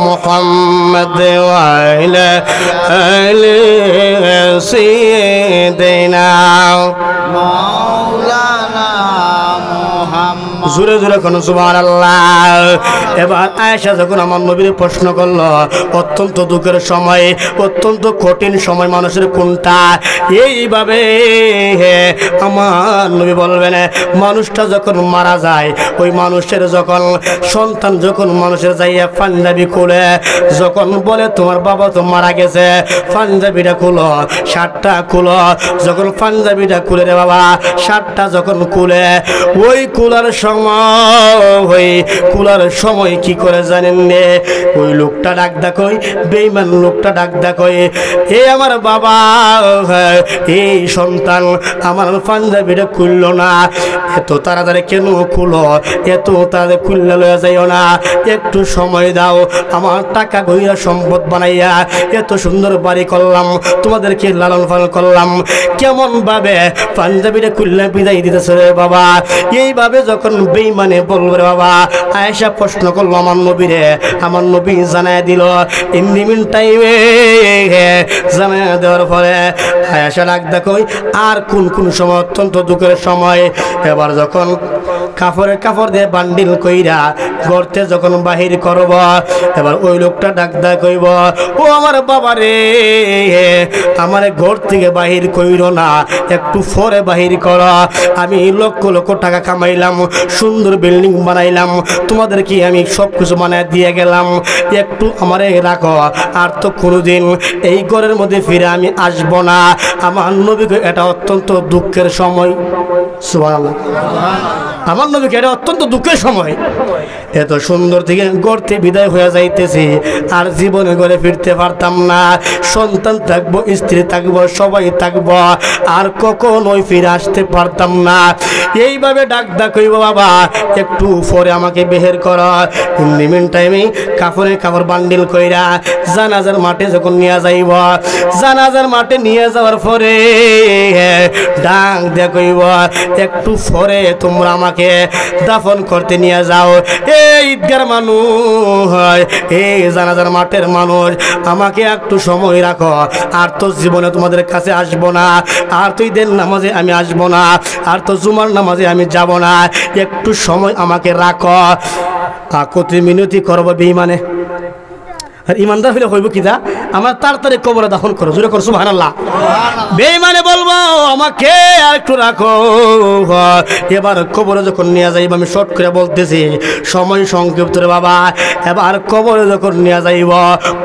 মুহাম্মদ ওয়া আলা আলি সাইয়্যিদিনা মাওলানা মুহাম্মদ। জোরে জোরে কোন সুবহানাল্লাহ। এবার আয়েশা যখন আমার নবীর প্রশ্ন করলো, অত্যন্ত দুঃখের সময়, অত্যন্ত কঠিন সময় মানুষের কোনটা? এইভাবে আমার নবী বলবেন, মানুষটা যখন মারা যায়, ওই মানুষের যখন সন্তান যখন মানুষের যাইয়া পাঞ্জাবি খুলে যখন বলে তোমার বাবা তো মারা গেছে, পাঞ্জাবিটা খুলো, শার্টটা খুলো, যখন পাঞ্জাবিটা খুলে রে বাবা, শার্টটা যখন খুলে, ওই কুলার সময় কি করে জানেন রে? ওই লোকটা ডাক দেখই, বেঈমান লোকটা ডাক দেখই, এ আমার বাবা, এই সন্তান আমার পাঞ্জাবিটা খুললো না, এত তাড়াতাড়ি কেন খুলো? এত তাড়াতাড়ি খুললে লয়ে যাইও না, একটু সময় দাও, আমার টাকা গইয়া সম্পদ বানাইয়া এত সুন্দর বাড়ি করলাম, তোমাদেরকে লালন পালন করলাম, কেমন ভাবে পাঞ্জাবিটা খুললে বিদায় দিতেছে রে বাবা? এইভাবে যখন বেঈমানে বলবে রে বাবা, আয়েশা প্রশ্ন করলো আমার নবীরে, আমার নবী জানায় দিল। ইন দি মিন টাইমে জানায় দেওয়ার পরে আয়েশা ডাক দেখো, আর কোন কোন সময় অত্যন্ত দুঃখের সময়? এবার যখন কাপড় দিয়ে বান্ডিল কইরা গর্তে যখন বাহির করব, এবার ওই লোকটা ডাক দা কইব, ও আমার বাবা রে, আমার ঘর থেকে বাহির কইরো না, একটু পরে বাহির কর, আমি লক্ষ লক্ষ টাকা কামাইলাম, সুন্দর বিল্ডিং বানাইলাম, তোমাদেরকে আমি সব কিছু বানায় দিয়ে গেলাম, একটু আমারে রাখো, আর তো কোনোদিন এই ঘরের মধ্যে ফিরে আমি আসবো না। আমার নবীকে এটা অত্যন্ত দুঃখের সময়। সুবহানাল্লাহ। আমার নবীকে এটা অত্যন্ত দুঃখের সময়, এত সুন্দর থেকে গড়তে বিদায় হয়ে যাইতেছি, আর জীবনে ঘরে ফিরতে পারতাম না, সন্তান থাকবো, স্ত্রী থাকবো, সবাই থাকবো, আর কখনোই ফিরে আসতে পারতাম না। এইভাবে ডাক কইব, বাবা একটু পরে আমাকে বের কর। ইন দি মিন টাইমে কাপড় বান্ডিল কইরা জানাজার মাঠে যখন নিয়ে যাইব, জানাজার মাঠে নিয়ে যাওয়ার পরে ডাক দিয়ে কইব, একটু পরে তোমরা আমাকে দাফন করতে নিয়ে যাও। এই ঈদগার মানুষ, এই জানাজার মাঠের মানুষ, আমাকে একটু সময় রাখো, আর তো জীবনে তোমাদের কাছে আসবো না, আর তো ঈদের নামাজে আমি আসবো না, আর তো জুমার নামাজে আমি যাব না, একটু সময় আমাকে রাখো। আকুতি মিনতি করবো বেঈমানে, আর ইমানদার হইলে হইব কি দা আমার তাড়াতাড়ি কবরে দাফন করো, জোরে করো সুবহানাল্লাহ। বেঈমানে বলবো আমাকে আর একটু রাখো। এবার কবরে যখন নিয়ে যাইব, আমি শর্ট করে বলতেছি সময় সংক্ষিপ্ত রে বাবা। এবার কবরে যখন নিয়ে যাইব,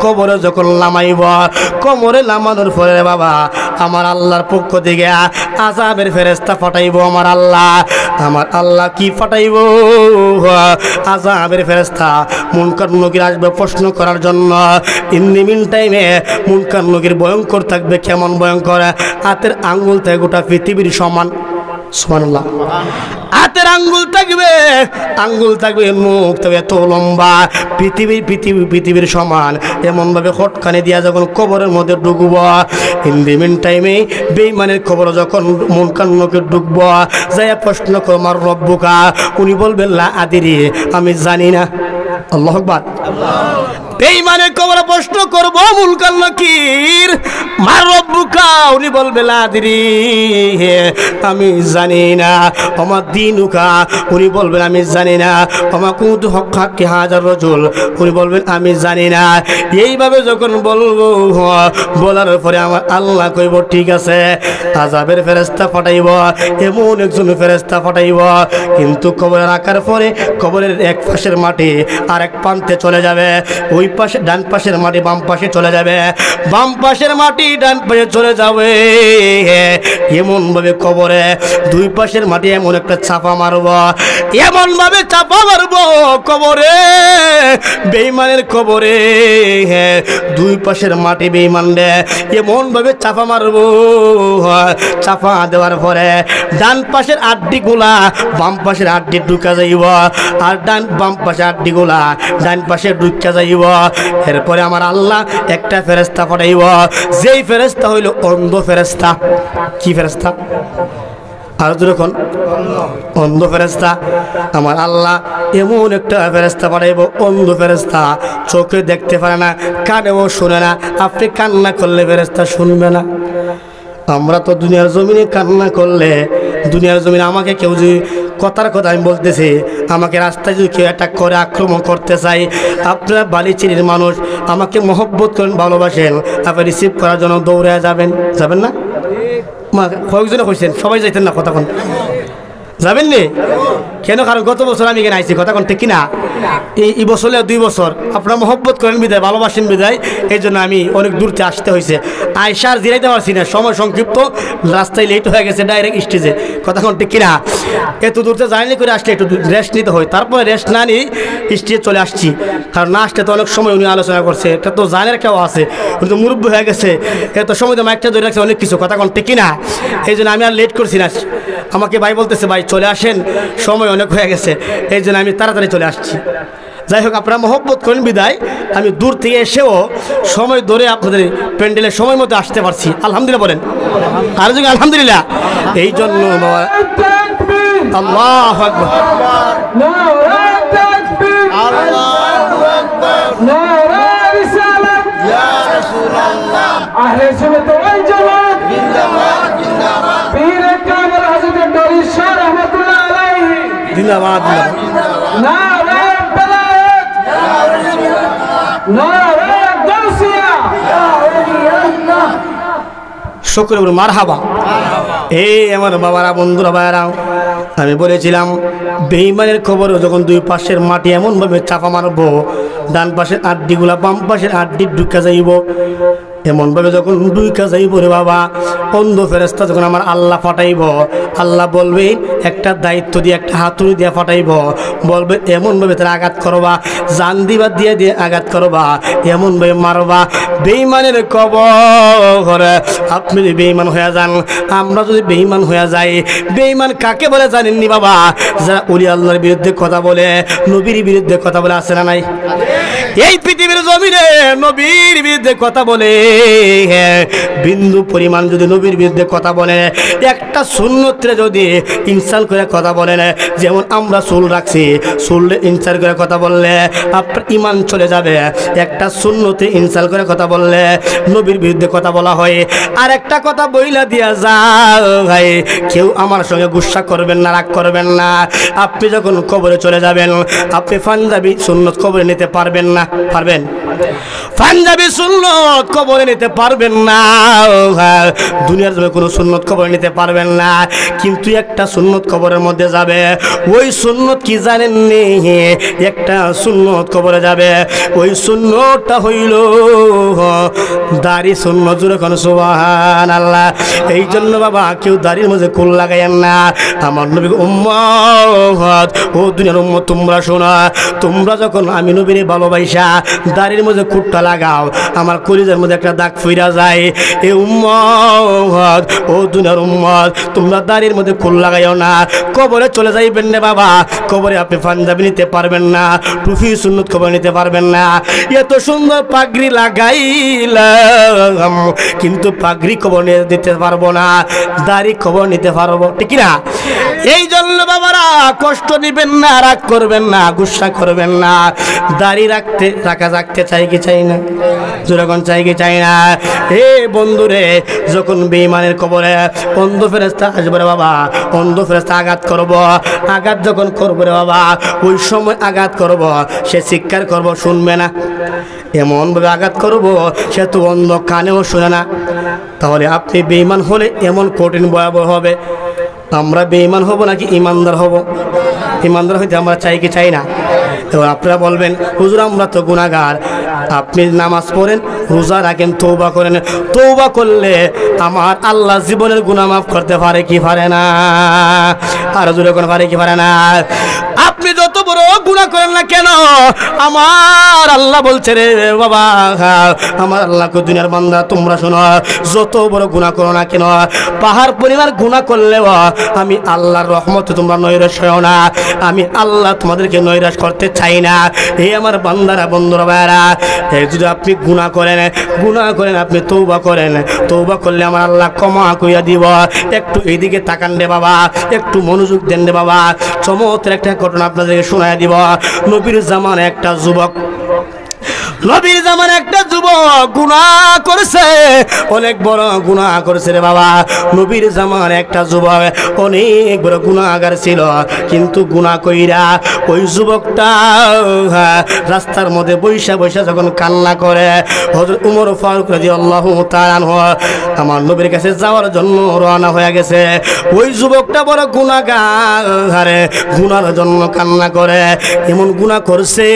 কবরে যখন নামাইব, কবরে নামানোর পরে রে বাবা আমার আল্লাহর পক্ষ থেকে আযাবের ফেরেশতা পাঠাইব। আমার আল্লাহ কি পাঠাইব? আযাবের ফেরেশতা মুনকার নকির আসবে প্রশ্ন করার জন্য। ইন দি মিন টাইমে মুনকার নকির ভয়ঙ্কর থাকবে। কেমন ভয়ঙ্কর? হাতের আঙ্গুল থেকে গোটা পৃথিবীর সমান। সুবহানাল্লাহ। হাতের আঙ্গুল থাকবে, মুখ তবে এত লম্বা, পৃথিবীর সমান। এমনভাবে হটকানে দিয়া যখন কবরের মধ্যে ঢুকব, ইন দি মিন টাইমে বেঈমানের কবর যখন মুনকার নকির ঢুকব, যাইয়া প্রশ্ন করো মার রব্বুকা, উনি বলবেন লা আদিরি, আমি জানি না। আল্লাহু আকবার। বেঈমানের কবরে প্রশ্ন করব মুনকার নকির, মার রব্বুকা, উনি বলবে লা আদিরি, আমি জানি না। ওমা দিনুকা, উনি বলবেন আমি জানি না। ওমা কুনতু হাক্কি হাজার রাজুল, উনি বলবেন আমি জানি না। এইভাবে যখন বলবো, বলার পরে আমার আল্লাহ কইব ঠিক আছে, আযাবের ফেরেশতা পাঠাইব, এমন একজন ফেরেশতা পাঠাইব। কিন্তু কবরে রাখার পরে কবরের এক পাশের মাটি আর এক প্রান্তে চলে যাবে। ওই পাশে ডান পাশের মাটি বাম পাশে চলে যাবে, বাম পাশের মাটি ডান পাশে চলে যাবে। এমন ভাবে কবরে দুই পাশের মাটি এমন একটা চাপা মারব, এমন ভাবে চাপা মারব কবরে, বেঈমানের কবরে দুই পাশের মাটি বেঈমান রে এমন ভাবে চাপা মারব। চাপা দেওয়ার পরে ডান পাশের আড্ডিগুলা বাম পাশের আড্ডি ঢুকা যাইব, আর বাম পাশের আড্ডিগুলা ডান পাশে ঢুকা যাইব। এরপরে আমার আল্লাহ একটা ফেরেশতা পাঠাইব, যেই ফেরেশতা হইল অন্ধ ফেরেশতা। কি ফেরেশতা? আর যখন অন্ধ ফেরেশতা, আমার আল্লাহ এমন একটা ফেরেশতা পাঠাইব, অন্ধ ফেরেশতা, চোখে দেখতে পারে না, কানেও শুনে না। আপনি কান্না করলে ফেরেশতা শুনবে না। আমরা তো দুনিয়ার জমিনে কান্না করলে, দুনিয়ার জমিনে আমাকে কেউ যদি কথার কথা আমি বলতেছি, আমাকে রাস্তায় যদি কেউ অ্যাটাক করে আক্রমণ করতে চাই, আপনারা বালিচিরির মানুষ, আমাকে মহব্বত করেন, ভালোবাসেন, আপনি রিসিভ করার জন্য দৌড়ে যাবেন না? কয়েকজনে কইছেন, সবাই যাইতেন না, কথা কোন যাবেন নি কেন? কারণ গত বছর আমি এখানে আইছি, কথা কোন ঠিক কিনা? এই বছরে 2 বছর আপনারা মহব্বত করেন বিদায়, ভালোবাসেন বিদায়, এই জন্য আমি অনেক দূরতে আসতে হয়েছে। আয়সার জিরাইতে পারছি না, সময় সংক্ষিপ্ত, রাস্তায় লেট হয়ে গেছে, ডাইরেক্ট স্টেজে, কথা কোন ঠিক কিনা? এত দূরতে জার্নি করে আসলে একটু রেস্ট নিতে হয়, তারপরে রেস্ট না নিয়ে স্টেজে চলে আসছি। কারণ না আসলে তো অনেক সময় উনি আলোচনা করছে, এটা তো জানের কেউ আছে, উনি তো মুরব্বী হয়ে গেছে, এত সময় তো মাইকটা ধরে রাখছে অনেক কিছু, কথা কোন ঠিক কিনা? এই জন্য আমি আর লেট করছি না। আমাকে ভাই বলতেছে ভাই চলে আসেন, সময় অনেক হয়ে গেছে, এই জন্য আমি তাড়াতাড়ি চলে আসছি। যাই হোক, আপনারা মহব্বত করেন বিদায় আমি দূর থেকে এসেও সময় ধরে আপনাদের প্যান্ডেলের সময় মতো আসতে পারছি। আলহামদুলিল্লাহ বলেন, আর যুগে আলহামদুলিল্লাহ। এই জন্য আল্লাহু আকবার, আহলে সুন্নাত ওয়াল জামাত জিন্দাবাদ জিন্দাবাদ, পীর কামেল হযরত ডরি শাহ রাহমাতুল্লাহ আলাইহি জিন্দাবাদ জিন্দাবাদ, নারে বেলায়েত ইয়া রাসূলুল্লাহ, নারে গাউসিয়া ইয়া ওলিয়াল্লাহ। শুকর বলুন মারহাবা। এই আমার বাবারা, বন্ধুরা, ভাইরা, আমি বলেছিলাম বেঈমানের খবর যখন দুই পাশের মাটি এমনভাবে চাপা মারব, ডান পাশের আড্ডিগুলা বাম পাশের আড্ডি ঢুকা যাইব, এমনভাবে যখন ঢুকা যাইব রে বাবা, অন্ধ ফেরেশতা যখন আমার আল্লাহ পাঠাইব, আল্লাহ বলবে একটা দায়িত্ব দিয়ে, একটা হাতুড়ি দিয়ে পাঠাইব, বলবে এমনভাবে তারা আঘাত করবা, জান দিবা দিয়ে দিয়ে আঘাত করবা, এমনভাবে মারবা বেঈমানের কবর। আপনি যদি বেঈমান হয়ে যান, আমরা যদি বেঈমান হয়ে যাই, বেঈমান কাকে বলে জানেননি বাবা? যারা ওলি আল্লাহর বিরুদ্ধে কথা বলে, নবীর বিরুদ্ধে কথা বলে, আছে না নাই? এই পৃথিবীর জমিনে নবীর বিরুদ্ধে কথা বলে বিন্দু পরিমাণ যদি নবীর বিরুদ্ধে কথা বলে, একটা সুন্নতরে যদি ইনসাল্ট করে কথা বলেন, যেমন আমরা চুল রাখছি, চুলে ইনসাল্ট করে কথা বললে আপনার ইমান চলে যাবে। একটা সুন্নতে ইনসাল্ট করে কথা বললে নবীর বিরুদ্ধে কথা বলা হয়। আর একটা কথা বইলা দিয়া যাও ভাই, কেউ আমার সঙ্গে গুসা করবেন না, রাগ করবেন না। আপনি যখন কবরে চলে যাবেন, আপনি পাঞ্জাবি সুন্নত কবরে নিতে পারবেন না? পারবেন? পাঞ্জাবি সুন্নত কবরে নিতে পারবেন না। দুনিয়ার জন্য কোনো সুন্নত কবরে নিতে পারবেন না, কিন্তু একটা সুন্নত কবরের মধ্যে যাবে। ওই সুন্নত কি জানেননি? একটা সুন্নত কবরে যাবে, ওই সুন্নতটা হইল দাড়ি সুন্নত। জোরে কোন সুবহানাল্লাহ। এই জন্য বাবা কেউ দাড়ির মধ্যে কুল লাগাইয়েন না। আমার নবী উম্মত, ও দুনিয়ার উম্মত তোমরা শোনো, তোমরা যখন আমি নবীরে ভালোবাসা দাড়ির মধ্যে কুটটা লাগাও, আমার কলিজার মধ্যে একটা দাগ ফিরা যায়। এ উম্মত, ও দুনিয়ার উম্মত, তোমরা দাড়ির মধ্যে কুল লাগাইও না। কবরে চলে যাইবেন না বাবা, কবরে আপনি পাঞ্জাবি নিতে পারবেন না, টুপি সুন্নত কবরে নিতে পারবেন না। এত সুন্দর পাগড়ি লাগাইলাম, কিন্তু পাগড়ি কবর নিতে পারবো না, দাড়ি কবর নিতে পারবো, ঠিক না? এই জন্য বাবারা কষ্ট নিবেন না, রাগ করবেন না, গুসা করবেন না। দাড়ি রাখতে চাই কি চাই না? যখন চাই কি চাই না? হে বন্ধুরে, যখন বেঈমানের কবরে অন্ধ ফেরেশতা আসবে রে বাবা, অন্ধ ফেরেশতা আঘাত করব, আঘাত যখন করবো রে বাবা, ওই সময় আঘাত করব, সে চিৎকার করব, শুনবে না। এমন ভাবে আঘাত করব, সে তো অন্ধ, কানেও শোনে না। তাহলে আপনি বেঈমান হলে এমন কঠিন ভয়াবহ হবে। আমরা বেঈমান হব নাকি ইমানদার হব? ইমানদার হইতে আমরা চাই কি চাই না? এবার আপনারা বলবেন, হুজুর আমরা তো গুনাহগার। আপনি নামাজ পড়েন, রোজা রাখেন, তওবা করেন, তওবা করলে আমার আল্লাহ জীবনের গুনাহ মাফ করতে পারে কি পারে না? আর জোরে কোন পারে কি পারে না? আপনি যত বড় গুনাহ করেন না কেন, আমার আল্লাহ বলছে রে বাবা, আমার আল্লাহকে দুনিয়ার বান্দা তোমরা শোনো, যত বড় গুনাহ করো না কেন, পাহাড় পরিমাণ গুনাহ করলেও আমি আল্লাহর রহমতে তোমরা নৈরাশ হও না। আমি আল্লাহ তোমাদেরকে নৈরাশ করতে চাই না। এই আমার বান্দারা, বন্ধুরা, ভাইরা, যদি আপনি গুনাহ করেন, আপনি তওবা করেন, তওবা করলে আমার আল্লাহ ক্ষমা কইরা দিব। একটু এইদিকে তাকান রে বাবা, একটু মনোযোগ দেন রে বাবা। চমৎকার একটা ঘটনা আপনাদেরকে শোনায় দিব। নবীর জামানে একটা যুবক গুনাহ করেছে, অনেক বড় গুনাহ করেছে রে বাবা। নবীর জামান একটা যুবক অনেক বড় গুনাহগার ছিল, কিন্তু গুনাহ কইরা ওই যুবকটা রাস্তার মধ্যে বৈশা যখন কান্না করে, হযরত ওমর ফারুক রাদিয়াল্লাহু তাআলা আনহু আমার নবীর কাছে যাওয়ার জন্য রওনা হয়ে গেছে। ওই যুবকটা বড় গুনাহগার, গুনার জন্য কান্না করে, এমন গুনাহ করছে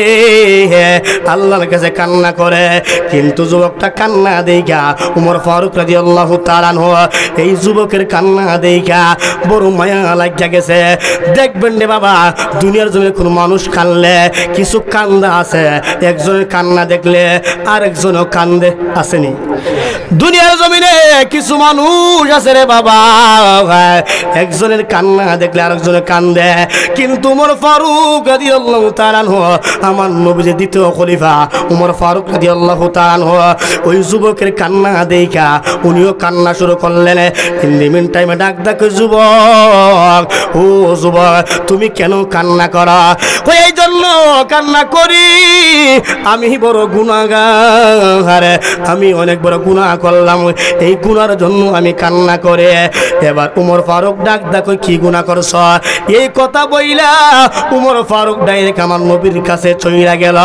আল্লাহর কাছে কান্না করে। কিন্তু যুবকটা কান্না দেখা ওমর ফারুক রাদিয়াল্লাহু তাআলা আনহু এই যুবকের কান্না দেখা বড় মায়া লাগিয়া গেছে। দেখবেন রে বাবা, দুনিয়ার জমিনে কোন মানুষ কানলে কিছু কান্দা আছে, একজনের কান্না দেখলে আরেকজনও কান্দে, আসেনি? দুনিয়ার জমিনে কিছু মানুষ আছে রে বাবা, একজনের কান্না দেখলে আরেকজনের কান্দে। কিন্তু ওমর ফারুক রাদিয়াল্লাহু তাআলা আনহু, আমার নবীর দ্বিতীয় খলিফা ওমর ফারুক রাদিয়াল্লাহু তাআলা আনহু, ওই যুবকের কান্না দেখা উনিও কান্না শুরু করলেন। ইন দি মিন টাইমে ডাক যুবক, ও যুবক তুমি কেন কান্না করো? এই জন্য কান্না করি, আমি বড় গুনাহগার, আমি অনেক বড় গুনাহ করলাম, এই গুনার জন্য আমি কান্না করে। এবার ওমর ফারুক ডাক কি গুনাহ করছ? এই কথা বইলা ওমর ফারুক ডাইরেক্ট আমার নবীর কাছে চইলা গেল।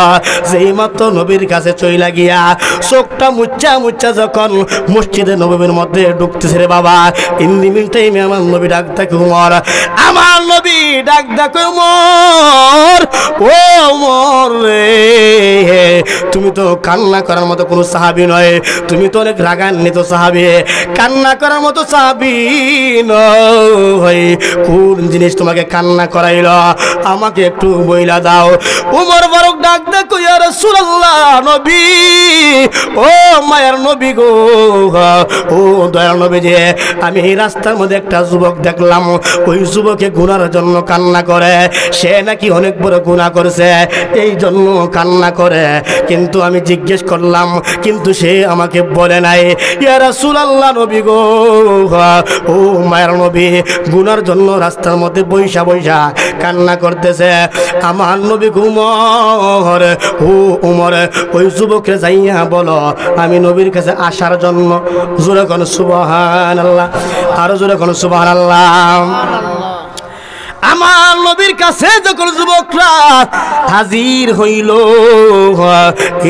যেই মাত্র নবীর কাছে চইলা গিয়া চোখটা মুচ্ছা যখন মসজিদে নববীর মধ্যে ঢুকতেছে রে বাবা, ইন দি মিন টাইমে আমার নবী ডাক উমর, আমার নবী ডাক উমর, ও উমর রে, তুমি তো কান্না করার মতো কোনো সাহাবী নয়, তুমি তো অনেক রাগান্বিত সাহাবী, কান্না করার মতো সাহাবী নয়, কোন জিনিস তোমাকে কান্না করাইল আমাকে একটু বইলা দাও। উমর ফারুক ডাক দেখো, ইয়া রাসূলুল্লাহ, নবী, ও মায়ের নবী গো, ও দয়ার নবী, যে আমি এই রাস্তার মধ্যে একটা যুবক দেখলাম, ওই যুবকে গুনার জন্য কান্না করে, সে নাকি অনেক বড় গুনাহ করেছে এই জন্য কান্না করে, কিন্তু আমি জিজ্ঞেস করলাম কিন্তু সে আমাকে বলে নাই। ইয়া রাসূলুল্লাহ, নবী গো, ও মায়ের নবী, গুনার জন্য রাস্তার মধ্যে বৈশা বৈশা কান্না করতেছে আমার নবী উমর। ও উমর, ওই যুবককে যাইয়া বলো আমি নবীর কাছে আসার জন্য। জোরে কোন সুবহানাল্লাহ, আরো জোরে কোন সুবহানাল্লাহ। আমার নবীর কাছে যখন যুবকরা হাজির হইল,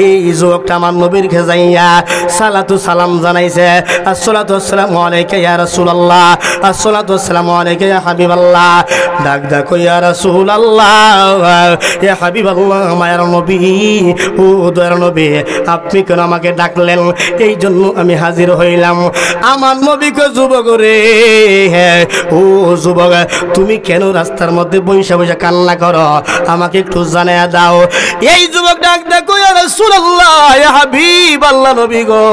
এই যুবকটা আমার নবীর কাছে যাইয়া সালাতু সালাম জানাইছে, আসসালাতু আসসালামু আলাইকা ইয়া রাসূলুল্লাহ, আসসালাতু আসসালামু আলাইকা ইয়া হাবিবাল্লাহ। ডাক ডাক ইয়া রাসূলুল্লাহ, ইয়া হাবিবাল্লাহ, মায়ের নবী, ও দয়ার নবী, আপনি কেন আমাকে ডাকলেন? এই জন্য আমি হাজির হইলাম। আমার নবীকে, যুবক রে, ও যুবক, তুমি কেন রাস্তার মধ্যে বৈশা বৈশা কান্না করো আমাকে একটু জানায়া দাও। এই যুবক ডাক দেখো, ইয়া রাসূলুল্লাহ, ইয়া হাবিবাল্লাহ, নবী গো,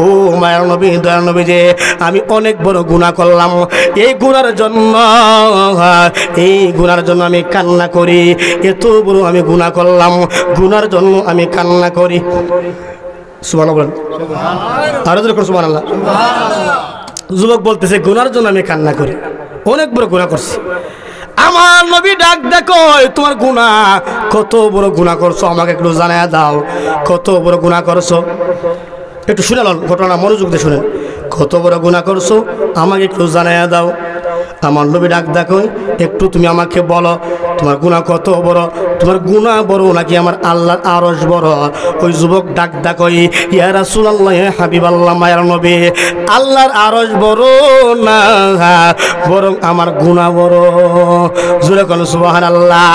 ও মায়ের নবী, দয়ার নবী, যে আমি অনেক বড় গুনাহ করলাম, এই গুনার জন্য আমি কান্না করি, এত বড় আমি গুনাহ করলাম, গুনার জন্য আমি কান্না করি। সুবহানাল্লাহ বলেন, আরো জোরে করে সুবহানাল্লাহ। যুবক বলতেছে গুনার জন্য আমি কান্না করি, অনেক বড় গুনাহ করছি। আমার নবী ডাক দেখো, তোমার গুনাহ, কত বড় গুনাহ করছো আমাকে একটু জানায়া দাও, কত বড় গুনাহ করছো একটু শুনে লন, ঘটনা মনোযোগ দিয়ে শুনেন, কত বড় গুনাহ করছো আমাকে একটু জানায়া দাও। আমার নবী ডাক দেখো, একটু তুমি আমাকে বলো তোমার গুনাহ কত বড়, তোমার গুনাহ বড় নাকি আমার আল্লাহর আরশ বড়? ওই যুবক ডাক দেখো, ইয়া রাসূলুল্লাহ, ইয়া হাবিবাল্লাহ, মায়ের নবী, আল্লাহর আরশ বড় না, বরং আমার গুনাহ বড়। জোরে কোন সুবহানাল্লাহ।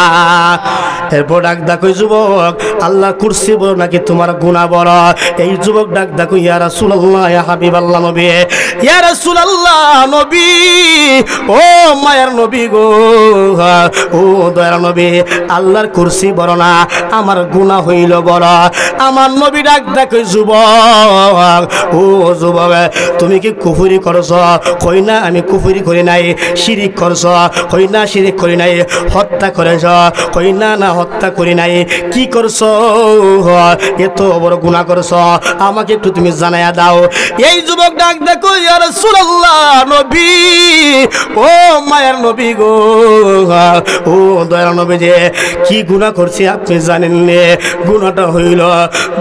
এরপর ডাক দেখো, যুবক, আল্লাহর কুরসি বড় নাকি তোমার গুনাহ বড়? এই যুবক ডাক দেখো, ইয়া রাসূলুল্লাহ, ইয়া হাবিবাল্লাহ, নবী, ইয়া রাসূলুল্লাহ, নবী, ও মায়ের নবী গো, ও দয়ার নবী, আল্লাহর কুরসি বড় না, আমার গুনাহ হইল বড়। আমার নবী ডাক দেখো, যুবক, ও যুবক, তুমি কি কুফরি করছ? কই না আমি কুফরি করি নাই। শিরিক করছ? কই না শিরিক করি নাই। হত্যা করেছ? কই না না হত্যা করি নাই। কি করছ? এত বড় গুনাহ করছ, আমাকে একটু তুমি জানায়া দাও। এই যুবক ডাক দেখো, ইয়া রাসূলুল্লাহ, নবী, ও মায়ের নবী গো, ও দয়ার নবী, যে কি গুনাহ করছি আপনি জানেন নে? গুনাহটা হইল,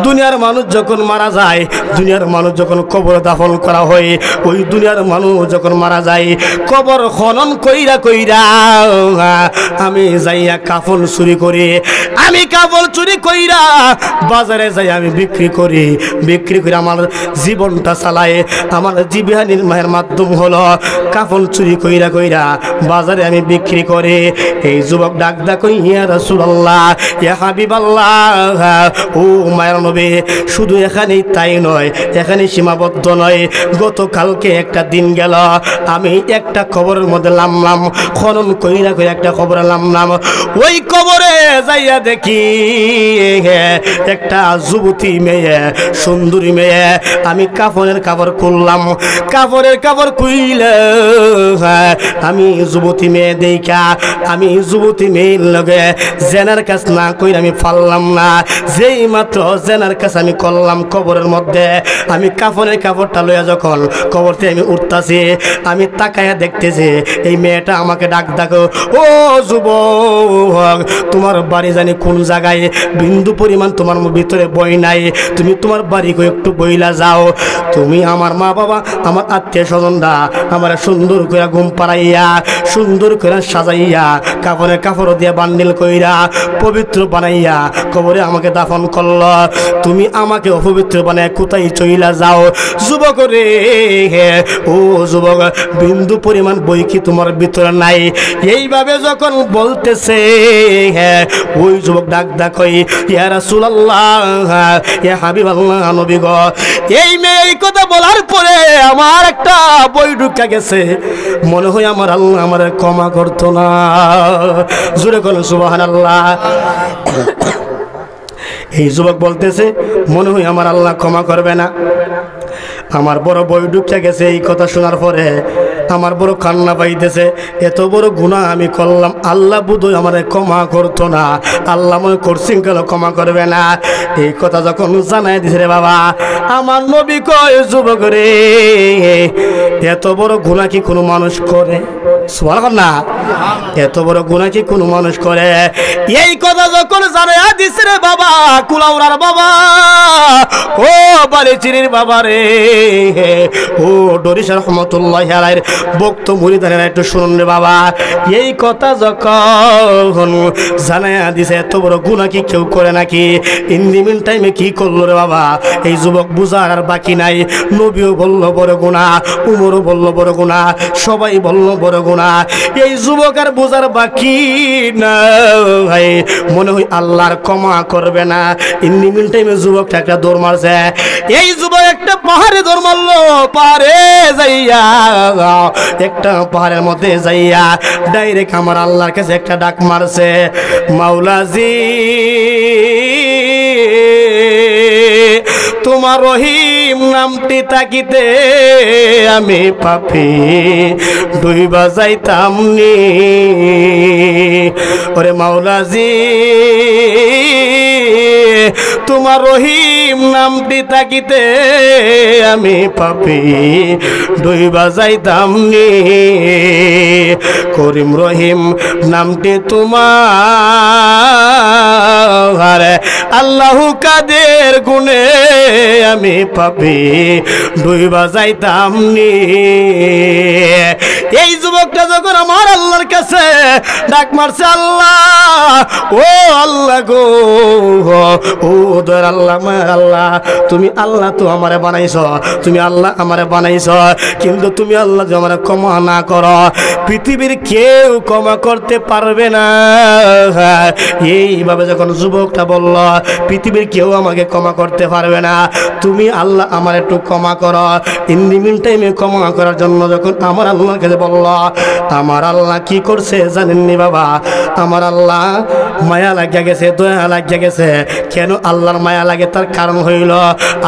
দুনিয়ার মানুষ যখন মারা যায়, দুনিয়ার মানুষ যখন কবরে দাফন করা হয়, ওই দুনিয়ার মানুষ যখন মারা যায়, কবর খনন কইরা কইরা আমি যাইয়া কাফন চুরি করি, আমি কাপড় চুরি কইরা বাজারে যাই আমি বিক্রি করি, বিক্রি করে আমার জীবনটা চালাই। আমার জীবিকা নির্বাহের মাধ্যম হলো কাপড় চুরি কইরা কইরা বাজারে আমি বিক্রি করি। এই যুবক ডাক ডাক, ইয়া রাসূলুল্লাহ, ইয়া হাবিবাল্লাহ, ও মায়ের নবী, শুধু এখানেই তাই নয়, এখানে সীমাবদ্ধ নয়। গতকালকে একটা দিন গেল, আমি একটা কবরের মধ্যে নামলাম, খনন কইরা কইরা একটা কবরে নামলাম। ওই কবরে যাইয়া দেখি একটা যুবতী মেয়ে, সুন্দরী মেয়ে। আমি কাফনের কাপড় খুললাম, কাপড়ের কাপড় খুইলে আমি যুবতী মেয়ে দেখা, আমি যুবতী মেয়ের লগে জেনার কাজ না কইরা আমি ফাললাম না। যেই মাত্র জেনার কাজ আমি করলাম কবরের মধ্যে, আমি কাফনের কাপড়টা লইয়া যখন কবরতে আমি উঠতাছি, আমি তাকায়া দেখতেছি এই মেয়েটা আমাকে ডাক ডাকো, ও যুবক, তোমার বাড়ি জানি কোন জায়গায়, বিন্দু পরিমাণ তোমার ভিতরে বই নাই, তুমি তোমার বাড়ি কই একটু বইলা যাও। তুমি আমার মা বাবা, আমার আত্মীয় স্বজনরা আমার সুন্দর করে ঘুম পাড়াইয়া, সুন্দর করে সাজাইয়া, কাপড়ে কাপড় দিয়ে বান্ডিল কইরা পবিত্র বানাইয়া কবরে আমাকে দাফন করল। তুমি আমাকে অপবিত্র বানায় কোথায় চইলা যাও? যুবক রে, ও যুবক, বিন্দু পরিমাণ বই কি তোমার ভিতরে নাই? এইভাবে যখন বলতেছে, ওই যুবক ডাক কই ইয়া রাসূলুল্লাহ ইয়া হাবিবাল্লাহ নবী গো এই মেয়ে এই কথা বলার পরে আমার একটা বই ঢুকে গেছে মনে হয় আমার আল্লাহ আমারে ক্ষমা করতো না জোরে বলেন সুবহানাল্লাহ এই যুবক বলতেছে মনে হয় আমার আল্লাহ ক্ষমা করবে না আমার বড় বই ঢুকে গেছে এই কথা শোনার পরে আমার বড় কান্না পাইতেছে এত বড় গুনাহ আমি করলাম আল্লাহ বুঝই আমারে ক্ষমা করতো না আল্লাহ মনে করছেন কেন ক্ষমা করবে না এই কথা যখন জানাই দিছে রে বাবা আমার নবী কয় যুবক রে এত বড় গুনাহ কি কোনো মানুষ করে সুবহানাল্লাহ না এত বড় গুনাহ কি কোনো মানুষ করে এই কথা যখন জানাই দিছে রে বাবা কুলাউড়ার বাবা ও বালিচিরির বাবা রে ও ডরিস রহমতুল্লাহি আলাইহির ভক্ত মুরিদানেরা একটু শুনুন রে বাবা এই কথা যখন জানায়া দিছে এত বড় গুনাহ কি কেউ করে নাকি ইন দি মিন টাইমে কি করলো রে বাবা এই যুবক বুঝার আর বাকি নাই নবীও বলল বড় গুনাহ উমরও বলল বড় গুনাহ সবাই বলল বড় গুনাহ এই যুবক আর বুঝার বাকি নাই মনে হয় আল্লাহর ক্ষমা করবে না ইন দি মিন টাইমে যুবকটা একটা দৌড় মারছে এই যুবক একটা পাহাড়ে দৌড় মারলো পাহাড়ে যাইয়া একটা পাহাড়ের মধ্যে যাইয়া ডাইরেক্ট আমার আল্লাহর কাছে একটা ডাক মারছে মাওলাজি তোমার রহিম নামটি তাকিতে আমি পাপি ডুইবা যাইতাম নি ওরে মাওলাজি তোমার রহিম নামটি তাকিতে আমি পাপি ডুইবা যাইতাম নি করিম রহিম নামটি তোমার আল্লাহু কাদের গুণে আমি পাপি ডুইবা যাইতাম নি এই যুবকটা যখন আমার আল্লাহর কাছে ডাক মারছে আল্লাহ ও আল্লাহ গো ও দয়ার আল্লাহ মায়ের আল্লাহ তুমি আল্লাহ তো আমারে বানাইছো তুমি আল্লাহ আমারে বানাইছো কিন্তু তুমি আল্লাহ যে আমারে ক্ষমা না করো পৃথিবীর কেউ ক্ষমা করতে পারবে না এইভাবে যখন যুবকটা বলল পৃথিবীর কেউ আমাকে ক্ষমা করতে পারবে না তুমি আল্লাহ আমার একটু ক্ষমা করো ইন দি মিন টাইমে ক্ষমা করার জন্য যখন আমার আল্লাহর কাছে বলল আমার আল্লাহ কি করছে জানেননি বাবা আমার আল্লাহ মায়া লাগিয়া গেছে দয়া লাগিয়া গেছে কেন আল্লাহর মায়া লাগে তার কারণ হইল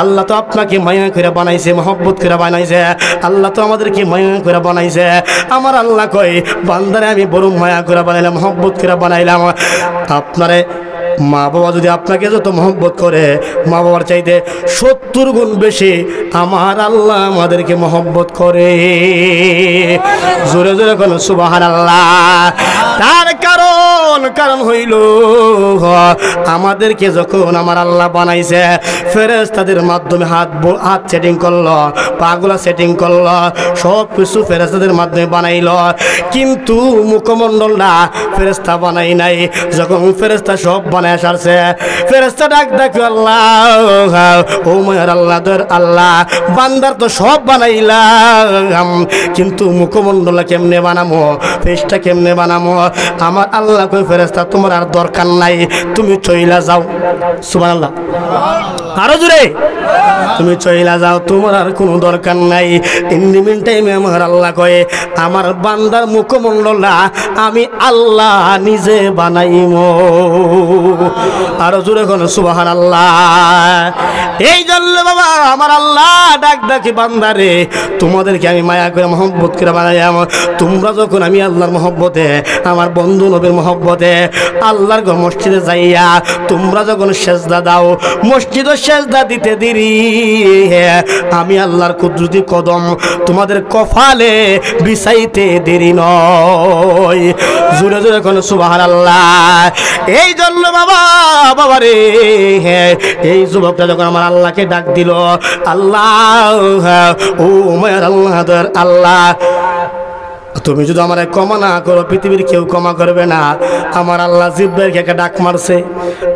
আল্লাহ তো আপনাকে মায়া করে বানাইছে মহব্বত করে বানাইছে আল্লাহ তো আমাদেরকে মায়া করে বানাইছে আমার আল্লাহ কই বান্দারে আমি বড় মায়া করে বানাইলাম মহব্বত করে বানাইলাম আপনারে মা বাবা যদি আপনাকে যত মহব্বত করে মা বাবার চাইতে 70 গুণ বেশি আমার আল্লাহ আমাদেরকে মহব্বত করে জোরে জোরে বলুন সুবহানাল্লাহ তার কারণ হইল আমাদেরকে যখন আমার আল্লাহ বানাইছে ফেরেশতাদের মাধ্যমে হাত সেটিং করলো পাগুলা সেটিং করলো সব কিছু ফেরেশতাদের মাধ্যমে বানাইলো কিন্তু মুখমণ্ডলটা ফেরেশতা বানাই নাই যখন ফেরেশতা সব বানায় সারছে ফেরেশতা ডাক আল্লাহ ও মায়ের আল্লাহ দর আল্লাহ বান্দার তো সব বানাইলাম কিন্তু মুখমণ্ডলা কেমনে বানামো ফেসটা কেমনে বানামো আমার আল্লাহ কই ফেরেশতা তোমার আর দরকার নাই তুমি চইলা যাও সুবহানাল্লাহ আরো জোরে তুমি চইলা যাও তোমার আর কোনো দরকার নাই ইন দি মিন টাইমে আমার আল্লাহ কয় আমার বান্দার মুখমণ্ডলা আমি আল্লাহ নিজে বানাইমো আরো জোরে কোন সুবহানাল্লাহ এই জন্য বাবা আমার আল্লাহ ডাকি বান্দারে তোমাদেরকে আমি মায়া করে মহব্বত করে বানাইলাম তোমরা যখন আমি আল্লাহর মহব্বতে আমার বন্ধু নবীর মহব্বতে আল্লাহর মসজিদে যাইয়া তোমরা যখন সেজদা দাও মসজিদে সেজদা দিতে দেরি আমি আল্লাহর কুদরতি কদম তোমাদের কপালে বিছাইতে দেরি নয় জোরে জোরে কোন সুবহানাল্লাহ এই জন্য বাবা রে এই যুবকটা যখন আমার আল্লাহকে ডাক দিল আল্লাহ ও মায়ের আল্লাহ আল্লাহ তুমি যদি আমার ক্ষমা না করো পৃথিবীর কেউ ক্ষমা করবে না। আমার আল্লাহ জিব্রাইলকে একটা ডাক মারছে,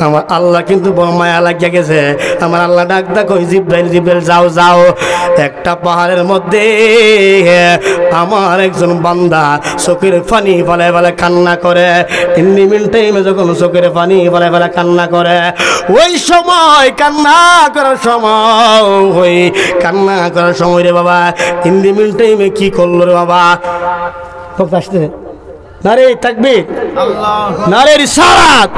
আমার আল্লাহ কিন্তু বড় মায়া লাগিয়া গেছে। আমার আল্লাহ ডাক ডাক ওই জিব্রাইল, জিব্রাইল যাও যাও, একটা পাহাড়ের মধ্যে আমার একজন বান্দা চোখের পানি ফেলে ফেলে কান্না করে। ইন্নি মিন টাইমে যখন চোখের পানি ফেলে ফেলে কান্না করে, ওই সময় কান্না করার সময়, ওই কান্না করার সময় রে বাবা, ইন্নি মিন টাইমে কি করলো রে বাবা? আসতে নারে তাকবীর, নারে রিসালাত।